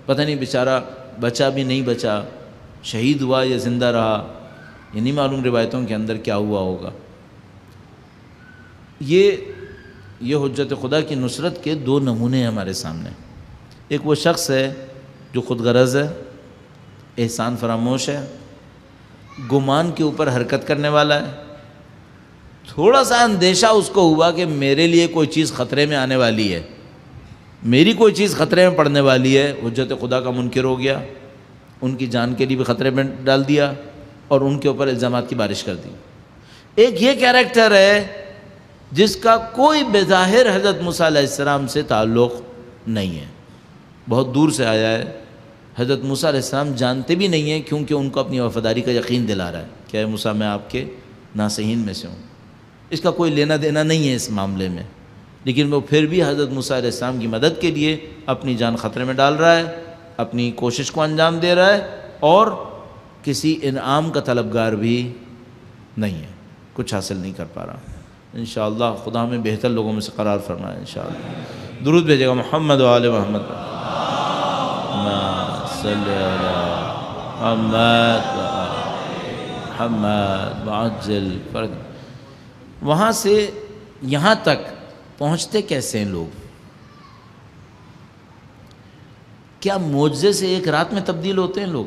پتہ نہیں بیچارہ بچا بھی نہیں بچا، شہید ہوا یا زندہ رہا، یہ نہیں معلوم روایتوں کے اندر کیا ہوا ہوگا۔ یہ حجت خدا کی نصرت کے 2 نمونے ہیں ہمارے سامنے۔ ایک وہ شخص ہے جو خود غرض ہے، احسان فراموش ہے، گمان کے اوپر حرکت کرنے والا ہے، تھوڑا سا اندیشہ اس کو ہوا کہ میرے لیے کوئی چیز خطرے میں آنے والی ہے، میری کوئی چیز خطرے میں پڑنے والی ہے، حجت خدا کا منکر ہو گیا، ان کی جان کے لیے بھی خطرے میں ڈال دیا اور ان کے اوپر الزامات کی بارش کر دی۔ ایک یہ کیریکٹر ہے جس کا کوئی بظاہر حضرت موسیٰ علیہ السلام سے تعلق نہیں ہے، بہت دور سے آیا ہے، حضرت موسیٰ علیہ السلام جانتے بھی نہیں ہیں کیونکہ ان کو اپنی وفاداری کا یقین دلا رہا ہے کہ اے موسیٰ میں آپ کے ناصحین میں سے ہوں، اس کا کوئی لینا دینا نہیں ہے اس معاملے میں، لیکن وہ پھر بھی حضرت موسیٰ علیہ السلام کی مدد کے لیے اپنی جان خطرے میں ڈال رہا ہے، اپنی کوشش کو انجام دے رہا ہے، اور کسی انعام کا طلبگار بھی نہیں ہے، کچھ حاصل نہیں کر پا رہا۔ انشاءاللہ خدا ہمیں بہتر لوگوں میں سے قرار فرمائے انشاءاللہ۔ درود بھیجے گا محمد و آل محمد، صلی اللہ محمد وعجل فرج۔ وہاں سے یہاں تک پہنچتے کیسے ہیں لوگ؟ کیا معجزے سے ایک رات میں تبدیل ہوتے ہیں لوگ؟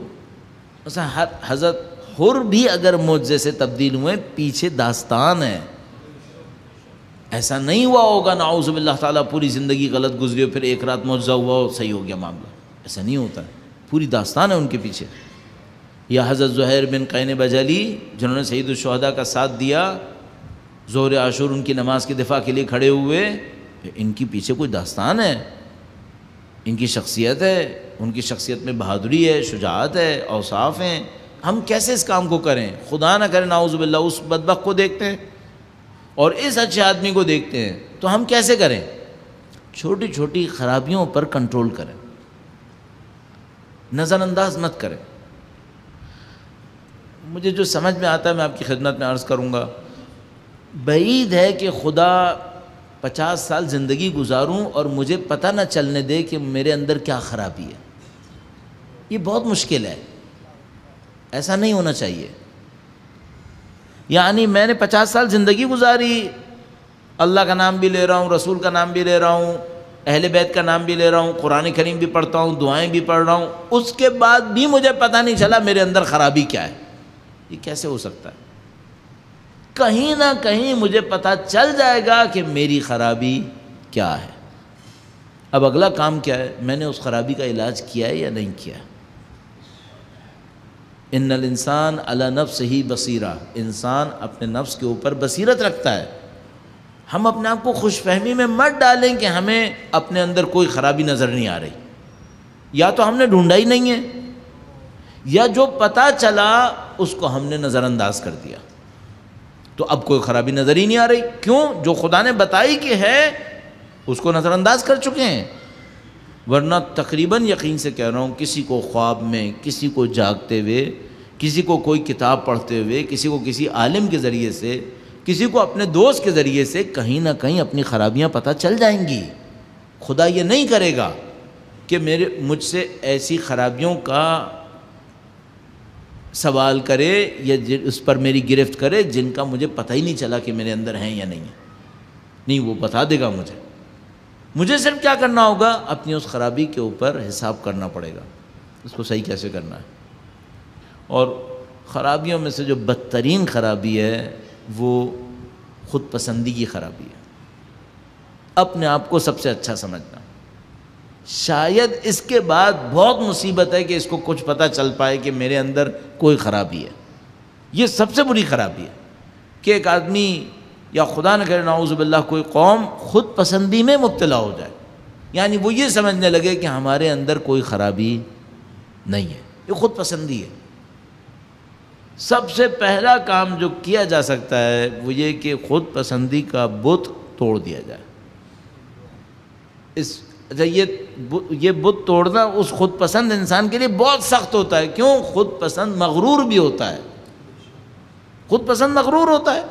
مثلا حضرت حر بھی اگر معجزے سے تبدیل ہوئے، پیچھے داستان ہے، ایسا نہیں ہوا ہوگا نعوذ باللہ تعالیٰ پوری زندگی غلط گزری ہو پھر ایک رات معجزہ ہوا ہو صحیح ہو گیا معاملہ، ایسا نہیں ہوتا ہے، پوری داستان ہے ان کے پیچھے۔ یا حضرت زہیر بن قین بجلی جنہوں نے سید الشہداء کا ساتھ دیا، ظہر عاشور ان کی نماز کے دفاع کے لیے کھڑے ہوئے، ان کی پیچھے کوئی داستان ہے، ان کی شخصیت ہے، ان کی شخصیت میں بہادری ہے، شجاعت ہے، اوصاف ہیں۔ ہم کیسے اس کام کو کریں؟ خدا نہ کرے نعوذ باللہ اس بدبخت کو دیکھتے ہیں اور اس اچھے آدمی کو دیکھتے ہیں تو ہم کیسے کریں؟ چھوٹی چھوٹی خرابیوں پر کنٹرول کریں، نظر انداز مت کریں۔ مجھے جو سمجھ میں آتا ہے میں آپ کی خدمت میں عرض کروں گا۔ بعید ہے کہ خدا 50 سال زندگی گزاروں اور مجھے پتہ نہ چلنے دے کہ میرے اندر کیا خرابی ہے، یہ بہت مشکل ہے، ایسا نہیں ہونا چاہیے۔ یعنی میں نے 50 سال زندگی گزاری، اللہ کا نام بھی لے رہا ہوں، رسول کا نام بھی لے رہا ہوں، اہل بیت کا نام بھی لے رہا ہوں، قرآن کریم بھی پڑھتا ہوں، دعائیں بھی پڑھ رہا ہوں، اس کے بعد بھی مجھے پتہ نہیں چلا میرے اندر خرابی کیا ہے۔ یہ کیسے ہو سکتا ہے؟ کہیں نہ کہیں مجھے پتہ چل جائے گا کہ میری خرابی کیا ہے۔ اب اگلا کام کیا ہے؟ میں نے اس خرابی کا علاج کیا ہے یا نہیں کیا؟ ان الانسان علی نفسہ بصیرہ، انسان اپنے نفس کے اوپر بصیرت رکھتا ہے۔ ہم اپنے آپ کو خوش فہمی میں مت ڈالیں کہ ہمیں اپنے اندر کوئی خرابی نظر نہیں آ رہی، یا تو ہم نے ڈھونڈا ہی نہیں ہے، یا جو پتہ چلا اس کو ہم نے نظر انداز کر دیا، تو اب کوئی خرابی نظر ہی نہیں آ رہی۔ کیوں؟ جو خدا نے بتائی کہ ہے اس کو نظر انداز کر چکے ہیں۔ ورنہ تقریباً یقین سے کہہ رہا ہوں، کسی کو خواب میں، کسی کو جاگتے ہوئے، کسی کو کوئی کتاب پڑھتے ہوئے، کسی کو کسی عالم کے ذریعے سے، کسی کو اپنے دوست کے ذریعے سے کہیں نہ کہیں اپنی خرابیاں پتہ چل جائیں گی۔ خدا یہ نہیں کرے گا کہ مجھ سے ایسی خرابیوں کا سوال کرے یا اس پر میری گرفت کرے جن کا مجھے پتہ ہی نہیں چلا کہ میرے اندر ہیں یا نہیں ہے۔ نہیں، وہ بتا دے گا مجھے صرف کیا کرنا ہوگا، اپنی اس خرابی کے اوپر حساب کرنا پڑے گا، اس کو صحیح کیسے کرنا ہے۔ اور خرابیوں میں سے جو بدترین خرابی ہے وہ خود پسندی کی خرابی ہے، اپنے آپ کو سب سے اچھا سمجھنا۔ شاید اس کے بعد بہت مصیبت ہے کہ اس کو کچھ پتہ چل پائے کہ میرے اندر کوئی خرابی ہے۔ یہ سب سے بری خرابی ہے کہ ایک آدمی یا خدا نہ کرے نعوذ باللہ کوئی قوم خود پسندی میں مبتلا ہو جائے، یعنی وہ یہ سمجھنے لگے کہ ہمارے اندر کوئی خرابی نہیں ہے، یہ خود پسندی ہے۔ سب سے پہلا کام جو کیا جا سکتا ہے وہ یہ کہ خود پسندی کا بت توڑ دیا جائے۔ اچھا یہ بت توڑنا اس خود پسند انسان کے لیے بہت سخت ہوتا ہے، کیوں؟ خود پسند مغرور بھی ہوتا ہے، خود پسند مغرور ہوتا ہے،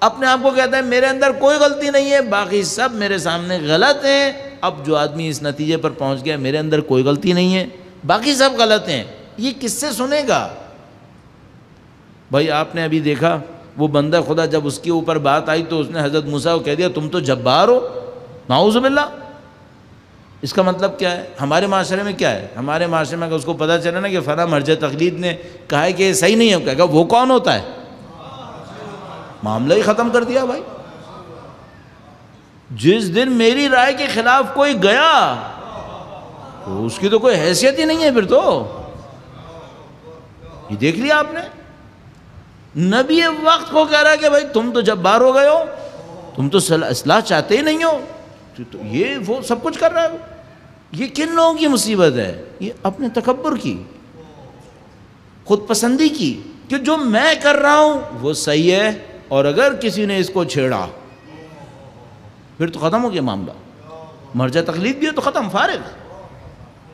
اپنے آپ کو کہتا ہے میرے اندر کوئی غلطی نہیں ہے، باقی سب میرے سامنے غلط ہیں۔ اب جو آدمی اس نتیجے پر پہنچ گیا میرے اندر کوئی غلطی نہیں ہے، باقی سب غلط ہیں، یہ کس سے سنے گا؟ بھائی آپ نے ابھی دیکھا وہ بندہ خدا جب اس کے اوپر بات آئی تو اس نے حضرت موسیٰ کو کہہ دیا تم تو جبار ہو، نعوذ باللہ۔ اس کا مطلب کیا ہے؟ ہمارے معاشرے میں کیا ہے؟ ہمارے معاشرے میں اگر اس کو پتہ چلا نا کہ فلاں مرجع تقلید نے کہا ہے کہ یہ صحیح نہیں ہے، کہے گا وہ کون ہوتا ہے؟ معاملہ ہی ختم کر دیا بھائی۔ جس دن میری رائے کے خلاف کوئی گیا تو اس کی تو کوئی حیثیت ہی نہیں ہے پھر تو۔ یہ دیکھ لیا آپ نے، نبی وقت کو کہہ رہا ہے کہ بھائی تم تو جبار ہو گئے ہو، تم تو اصلاح چاہتے ہی نہیں ہو، تو یہ وہ سب کچھ کر رہا ہے۔ یہ کن لوگوں کی مصیبت ہے؟ یہ اپنے تکبر کی، خود پسندی کی، کہ جو میں کر رہا ہوں وہ صحیح ہے، اور اگر کسی نے اس کو چھیڑا پھر تو ختم ہو گیا معاملہ، مرجع تقلید بھی ہے تو ختم، فارغ۔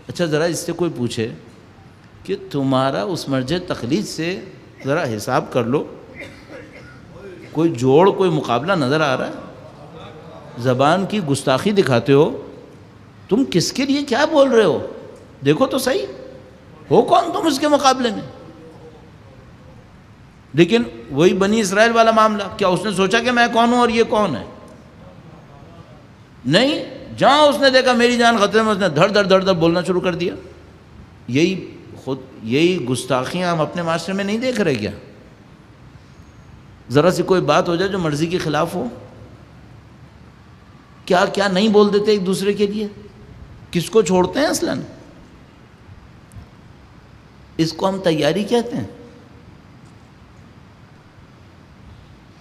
اچھا ذرا اس سے کوئی پوچھے کہ تمہارا اس مرجع تقلید سے ذرا حساب کر لو، کوئی جوڑ کوئی مقابلہ نظر آ رہا ہے؟ زبان کی گستاخی دکھاتے ہو، تم کس کے لیے کیا بول رہے ہو؟ دیکھو تو صحیح، ہو کون تم اس کے مقابلے میں؟ لیکن وہی بنی اسرائیل والا معاملہ، کیا اس نے سوچا کہ میں کون ہوں اور یہ کون ہے؟ نہیں، جہاں اس نے دیکھا میری جان خطرے میں اس نے دھڑ دھڑ بولنا شروع کر دیا۔ یہی گستاخیاں ہم اپنے معاشرے میں نہیں دیکھ رہے کیا؟ ذرا سی کوئی بات ہو جائے جو مرضی کے خلاف ہو، کیا نہیں بول دیتے ایک دوسرے کے لیے؟ کس کو چھوڑتے ہیں اصلاً؟ اس کو ہم تیاری کہتے ہیں۔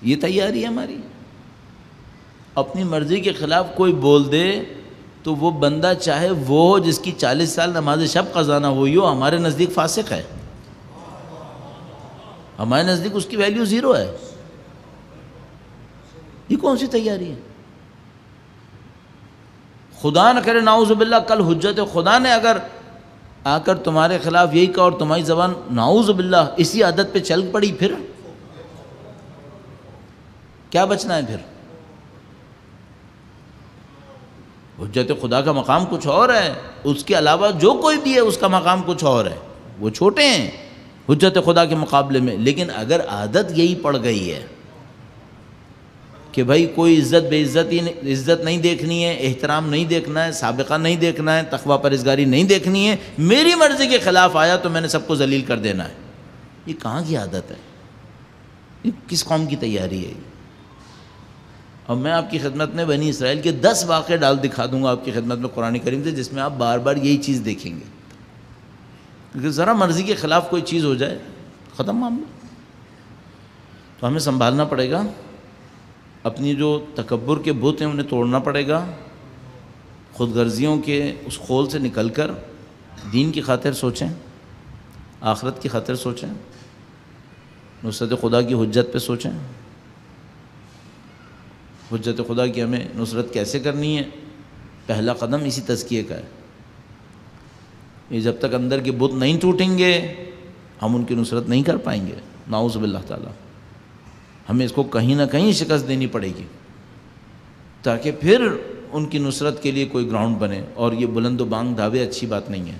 یہ تیاری ہے ہماری، اپنی مرضی کے خلاف کوئی بول دے تو وہ بندہ چاہے وہ ہو جس کی 40 سال نماز شب قضا نہ ہوئی ہو، ہمارے نزدیک فاسق ہے، ہمارے نزدیک اس کی ویلیو زیرو ہے۔ یہ کون سی تیاری ہے؟ خدا نہ کرے نعوذ باللہ کل حجت خدا نے اگر آ کر تمہارے خلاف یہی کہا اور تمہاری زبان نعوذ باللہ اسی عادت پہ چل پڑی، پھر کیا بچنا ہے؟ پھر حجت خدا کا مقام کچھ اور ہے، اس کے علاوہ جو کوئی بھی ہے اس کا مقام کچھ اور ہے، وہ چھوٹے ہیں حجت خدا کے مقابلے میں۔ لیکن اگر عادت یہی پڑ گئی ہے کہ بھائی کوئی عزت بے عزت نہیں دیکھنی ہے، احترام نہیں دیکھنا ہے، سابقہ نہیں دیکھنا ہے، تقویٰ پرہیزگاری نہیں دیکھنی ہے، میری مرضی کے خلاف آیا تو میں نے سب کو ذلیل کر دینا ہے، یہ کہاں کی عادت ہے؟ یہ کس قوم کی تیاری ہے؟ اور میں آپ کی خدمت میں بنی اسرائیل کے 10 واقعے ڈال دکھا دوں گا آپ کی خدمت میں قرآن کریم سے، جس میں آپ بار بار یہی چیز دیکھیں گے، کیونکہ ذرا مرضی کے خلاف کوئی چیز ہو جائے ختم معاملہ۔ تو ہمیں سنبھالنا پڑے گا، اپنی جو تکبر کے بت ہیں انہیں توڑنا پڑے گا، خود غرضیوں کے اس خول سے نکل کر دین کی خاطر سوچیں، آخرت کی خاطر سوچیں، نصرت خدا کی حجت پہ سوچیں۔ حجت خدا کی ہمیں نصرت کیسے کرنی ہے؟ پہلا قدم اسی تزکیے کا ہے۔ یہ جب تک اندر کے بت نہیں ٹوٹیں گے ہم ان کی نصرت نہیں کر پائیں گے، نعوذ باللہ تعالیٰ۔ ہمیں اس کو کہیں نہ کہیں شکست دینی پڑے گی تاکہ پھر ان کی نصرت کے لیے کوئی گراؤنڈ بنے۔ اور یہ بلند و بانگ دعوے اچھی بات نہیں ہے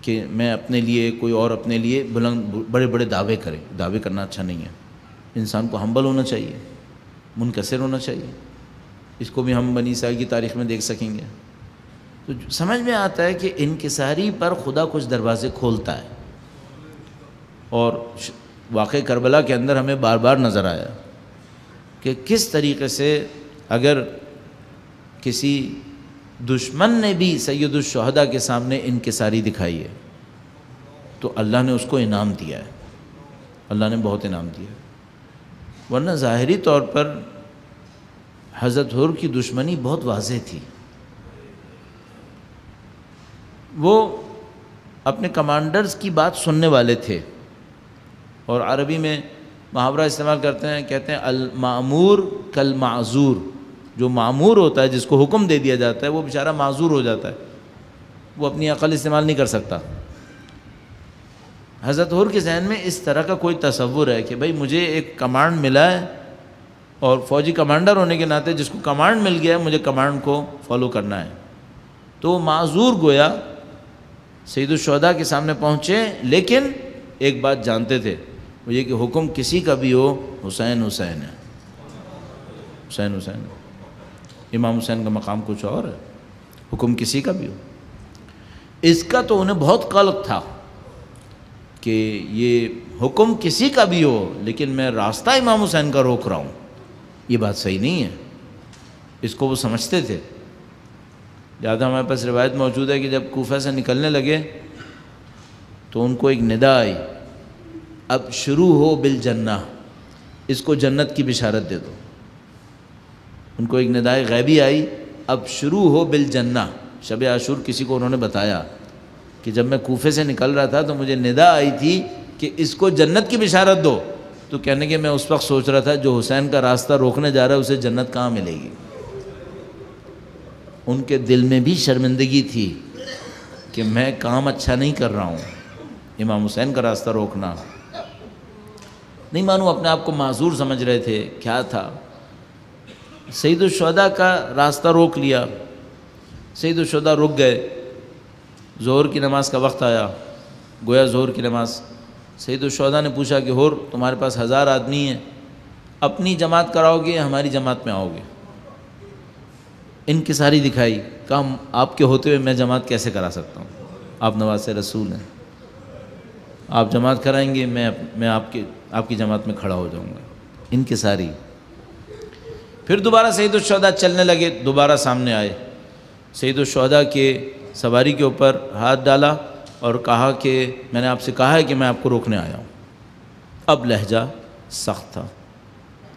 کہ میں اپنے لیے، کوئی اور اپنے لیے بلند بڑے بڑے دعوے کرے، دعوے کرنا اچھا نہیں ہے۔ انسان کو ہمبل ہونا چاہیے، منکسر ہونا چاہیے. اس کو بھی ہم بنی اسرائیل کی تاریخ میں دیکھ سکیں گے. تو سمجھ میں آتا ہے کہ انکساری پر خدا کچھ دروازے کھولتا ہے. اور واقع کربلا کے اندر ہمیں بار بار نظر آیا کہ کس طریقے سے اگر کسی دشمن نے بھی سید الشہداء کے سامنے انکساری دکھائی ہے تو اللہ نے اس کو انعام دیا ہے. اللہ نے بہت انعام دیا ہے. ورنہ ظاہری طور پر حضرت حر کی دشمنی بہت واضح تھی. وہ اپنے کمانڈرز کی بات سننے والے تھے. اور عربی میں محاورہ استعمال کرتے ہیں, کہتے ہیں المعمور کالمعذور. جو معمور ہوتا ہے, جس کو حکم دے دیا جاتا ہے, وہ بیچارہ معذور ہو جاتا ہے, وہ اپنی عقل استعمال نہیں کر سکتا. حضرت حر کے ذہن میں اس طرح کا کوئی تصور ہے کہ بھئی مجھے ایک کمانڈ ملا ہے اور فوجی کمانڈر ہونے کے ناطے جس کو کمانڈ مل گیا ہے مجھے کمانڈ کو فالو کرنا ہے. تو معذور گویا سید الشہداء کے سامنے پہنچے, لیکن ایک بات جانتے تھے, وہ یہ کہ حکم کسی کا بھی ہو, حسین حسین ہے. حسین حسین ہے. امام حسین کا مقام کچھ اور ہے, حکم کسی کا بھی ہو. اس کا تو انہیں بہت قلق تھا کہ یہ حکم کسی کا بھی ہو لیکن میں راستہ امام حسین کا روک رہا ہوں, یہ بات صحیح نہیں ہے. اس کو وہ سمجھتے تھے. لہٰذا ہمارے پاس روایت موجود ہے کہ جب کوفہ سے نکلنے لگے تو ان کو ایک ندا آئی, اب شروع ہو بالجنہ, اس کو جنت کی بشارت دے دو. ان کو ایک ندائے غیبی آئی, اب شروع ہو بالجنہ. شب عاشور کسی کو انہوں نے بتایا کہ جب میں کوفے سے نکل رہا تھا تو مجھے ندا آئی تھی کہ اس کو جنت کی بشارت دو. تو کہنے کہ میں اس وقت سوچ رہا تھا جو حسین کا راستہ روکنے جا رہا ہے اسے جنت کہاں ملے گی. ان کے دل میں بھی شرمندگی تھی کہ میں کام اچھا نہیں کر رہا ہوں, امام حسین کا راستہ روکنا. نہیں مانو اپنے آپ کو معذور سمجھ رہے تھے. کیا تھا, سید الشہداء کا راستہ روک لیا. سید الشہداء رک گئے. ظہر کی نماز کا وقت آیا, گویا ظہر کی نماز. سید الشہداء نے پوچھا کہ حر تمہارے پاس 1000 آدمی ہیں, اپنی جماعت کراؤ گے یا ہماری جماعت میں آؤ گے؟ انکساری دکھائی. کہا آپ کے ہوتے ہوئے میں جماعت کیسے کرا سکتا ہوں, آپ نواز رسول ہیں, آپ جماعت کرائیں گے میں آپ کی جماعت میں کھڑا ہو جاؤں گا. انکساری. پھر دوبارہ سید الشہداء چلنے لگے, دوبارہ سامنے آئے. سید الشہداء کے سواری کے اوپر ہاتھ ڈالا اور کہا کہ میں نے آپ سے کہا ہے کہ میں آپ کو روکنے آیا ہوں. اب لہجہ سخت تھا.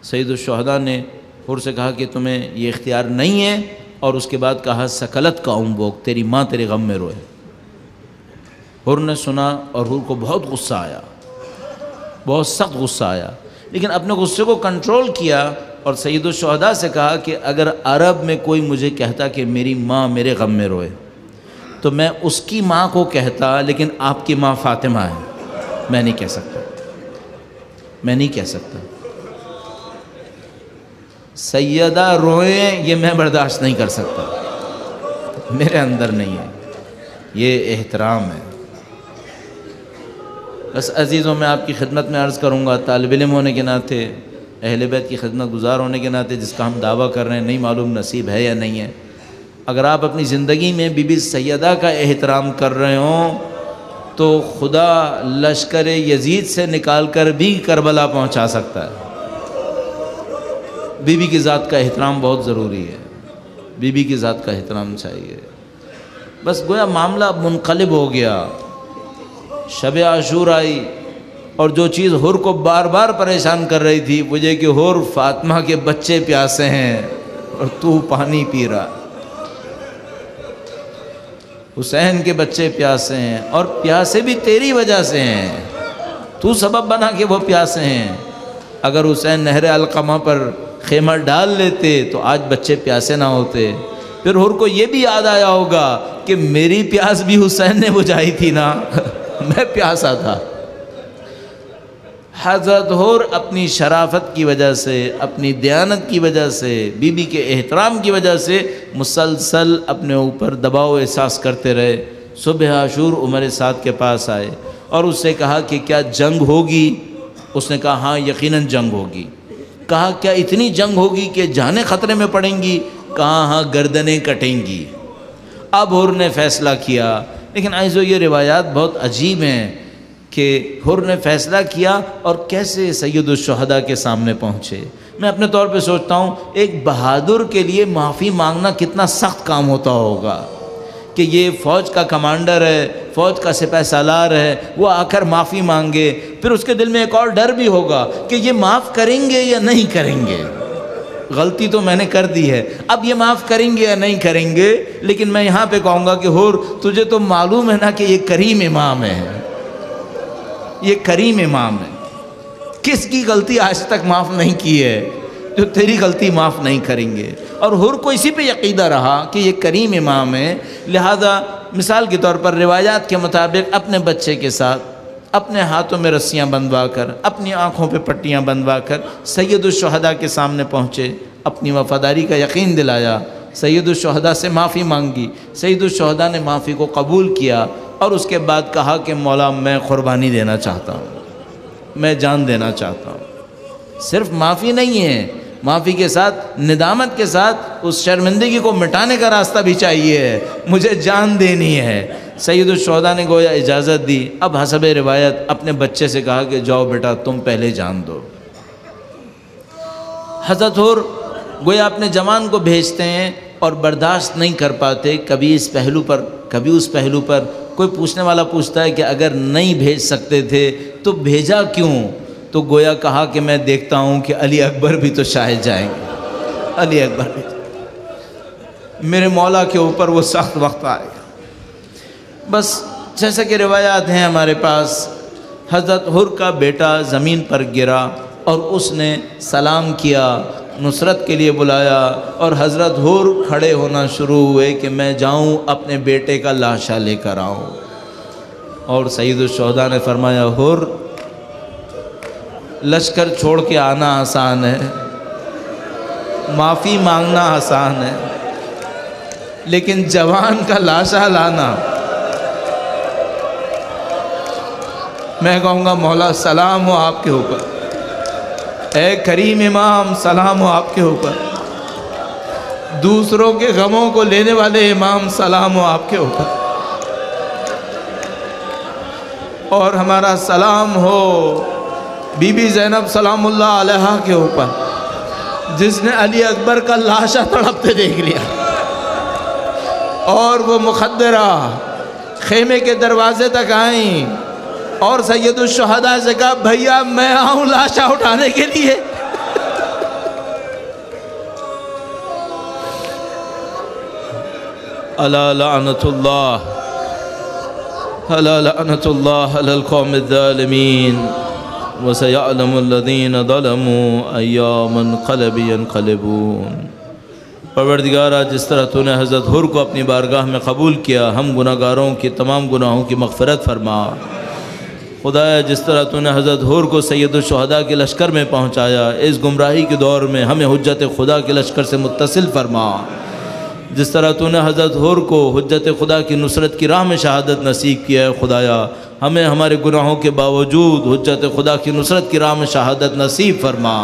سید الشہداء نے حر سے کہا کہ تمہیں یہ اختیار نہیں ہے, اور اس کے بعد کہا سکلت کا امبوک, تیری ماں تیرے غم میں روئے. حر نے سنا اور حر کو بہت غصہ آیا, بہت سخت غصہ آیا, لیکن اپنے غصے کو کنٹرول کیا اور سید الشہداء سے کہا کہ اگر عرب میں کوئی مجھے کہتا کہ میری ماں میرے غم میں روئے تو میں اس کی ماں کو کہتا, لیکن آپ کی ماں فاطمہ ہے, میں نہیں کہہ سکتا, میں نہیں کہہ سکتا. سیدہ روئیں یہ میں برداشت نہیں کر سکتا, میرے اندر نہیں ہے, یہ احترام ہے. بس عزیزوں میں آپ کی خدمت میں عرض کروں گا, طالب علم ہونے کے ناطے, اہل بیت کی خدمت گزار ہونے کے ناطے, جس کا ہم دعویٰ کر رہے ہیں, نہیں معلوم نصیب ہے یا نہیں ہے. اگر آپ اپنی زندگی میں بی بی سیدہ کا احترام کر رہے ہوں تو خدا لشکر یزید سے نکال کر بھی کربلا پہنچا سکتا ہے. بی بی کی ذات کا احترام بہت ضروری ہے, بی بی کی ذات کا احترام چاہیے. بس گویا معاملہ منقلب ہو گیا. شب عاشور آئی اور جو چیز حر کو بار بار پریشان کر رہی تھی وہ یہ کہ حر فاطمہ کے بچے پیاسے ہیں اور تو پانی پی رہا, حسین کے بچے پیاسے ہیں اور پیاسے بھی تیری وجہ سے ہیں, تو سبب بنا کہ وہ پیاسے ہیں. اگر حسین نہر علقمہ پر خیمہ ڈال لیتے تو آج بچے پیاسے نہ ہوتے. پھر حر کو یہ بھی یاد آیا ہوگا کہ میری پیاس بھی حسین نے بجھائی تھی نا, میں پیاسا تھا. حضرت حر اپنی شرافت کی وجہ سے, اپنی دیانت کی وجہ سے, بی بی کے احترام کی وجہ سے مسلسل اپنے اوپر دباؤ احساس کرتے رہے. صبح عاشور عمر سعد کے پاس آئے اور اس سے کہا کہ کیا جنگ ہوگی؟ اس نے کہا ہاں یقیناً جنگ ہوگی. کہا کیا اتنی جنگ ہوگی کہ جانیں خطرے میں پڑیں گی؟ کہا ہاں گردنیں کٹیں گی۔ اب حر نے فیصلہ کیا، لیکن عزیزو یہ روایات بہت عجیب ہیں کہ حر نے فیصلہ کیا اور کیسے سید الشہداء کے سامنے پہنچے۔ میں اپنے طور پہ سوچتا ہوں ایک بہادر کے لیے معافی مانگنا کتنا سخت کام ہوتا ہوگا کہ یہ فوج کا کمانڈر ہے، فوج کا سپہ سالار ہے، وہ آ کر معافی مانگے، پھر اس کے دل میں ایک اور ڈر بھی ہوگا کہ یہ معاف کریں گے یا نہیں کریں گے۔ غلطی تو میں نے کر دی ہے، اب یہ معاف کریں گے یا نہیں کریں گے، لیکن میں یہاں پہ کہوں گا کہ حر تجھے تو معلوم ہے نا کہ یہ کریم امام ہے، یہ کریم امام ہے، کس کی غلطی آج تک معاف نہیں کی ہے جو تیری غلطی معاف نہیں کریں گے۔ اور حر کو اسی پہ عقیدہ رہا کہ یہ کریم امام ہے، لہذا مثال کے طور پر روایات کے مطابق اپنے بچے کے ساتھ اپنے ہاتھوں میں رسیاں بندھوا کر، اپنی آنکھوں پہ پٹیاں بندھوا کر سید الشہداء کے سامنے پہنچے، اپنی وفاداری کا یقین دلایا، سید الشہداء سے معافی مانگی، سید الشہداء نے معافی کو قبول کیا اور اس کے بعد کہا کہ مولا میں قربانی دینا چاہتا ہوں، میں جان دینا چاہتا ہوں۔ صرف معافی نہیں ہے، معافی کے ساتھ ندامت کے ساتھ اس شرمندگی کو مٹانے کا راستہ بھی چاہیے ہے، مجھے جان دینی ہے۔ سید الشہداء نے گویا اجازت دی، اب حسب روایت اپنے بچے سے کہا کہ جاؤ بیٹا تم پہلے جان دو۔ حضرت حر گویا اپنے جوان کو بھیجتے ہیں اور برداشت نہیں کر پاتے، کبھی اس پہلو پر کبھی اس پہلو پر۔ کوئی پوچھنے والا پوچھتا ہے کہ اگر نہیں بھیج سکتے تھے تو بھیجا کیوں؟ تو گویا کہا کہ میں دیکھتا ہوں کہ علی اکبر بھی تو شاید جائیں گے، علی اکبر بھی، میرے مولا کے اوپر وہ سخت وقت آئے گا۔ بس جیسا کہ روایات ہیں ہمارے پاس، حضرت حر کا بیٹا زمین پر گرا اور اس نے سلام کیا، نصرت کے لیے بلایا، اور حضرت حر کھڑے ہونا شروع ہوئے کہ میں جاؤں اپنے بیٹے کا لاشا لے کر آؤں۔ اور سید الشہداء نے فرمایا حر لشکر چھوڑ کے آنا آسان ہے، معافی مانگنا آسان ہے، لیکن جوان کا لاشا لانا، میں کہوں گا مولا سلام ہو آپ کے اوپر، اے کریم امام سلام ہو آپ کے اوپر، دوسروں کے غموں کو لینے والے امام سلام ہو آپ کے اوپر، اور ہمارا سلام ہو بی بی زینب سلام اللہ علیہا کے اوپر، جس نے علی اکبر کا لاشا تڑپتے دیکھ لیا، اور وہ مخدرہ خیمے کے دروازے تک آئیں اور سید الشہداء سے کہا بھیا میں آؤں لاشا اٹھانے کے لیے۔ الا لعنت اللہ، الا لعنت اللہ علی القوم الظالمین، وسيعلم الذين ظلموا أيّ منقلب ينقلبون۔ پروردگارہ جس طرح تو نے حضرت حر کو اپنی بارگاہ میں قبول کیا، ہم گناہگاروں کی تمام گناہوں کی مغفرت فرما۔ خدایا جس طرح تو نے حضرت حر کو سید الشہداء کے لشکر میں پہنچایا، اس گمراہی کے دور میں ہمیں حجت خدا کے لشکر سے متصل فرما۔ جس طرح تو نے حضرت حر کو حجت خدا کی نصرت کی راہ میں شہادت نصیب کیا ہے، خدایا ہمیں ہمارے گناہوں کے باوجود حجت خدا کی نصرت کی راہ میں شہادت نصیب فرما۔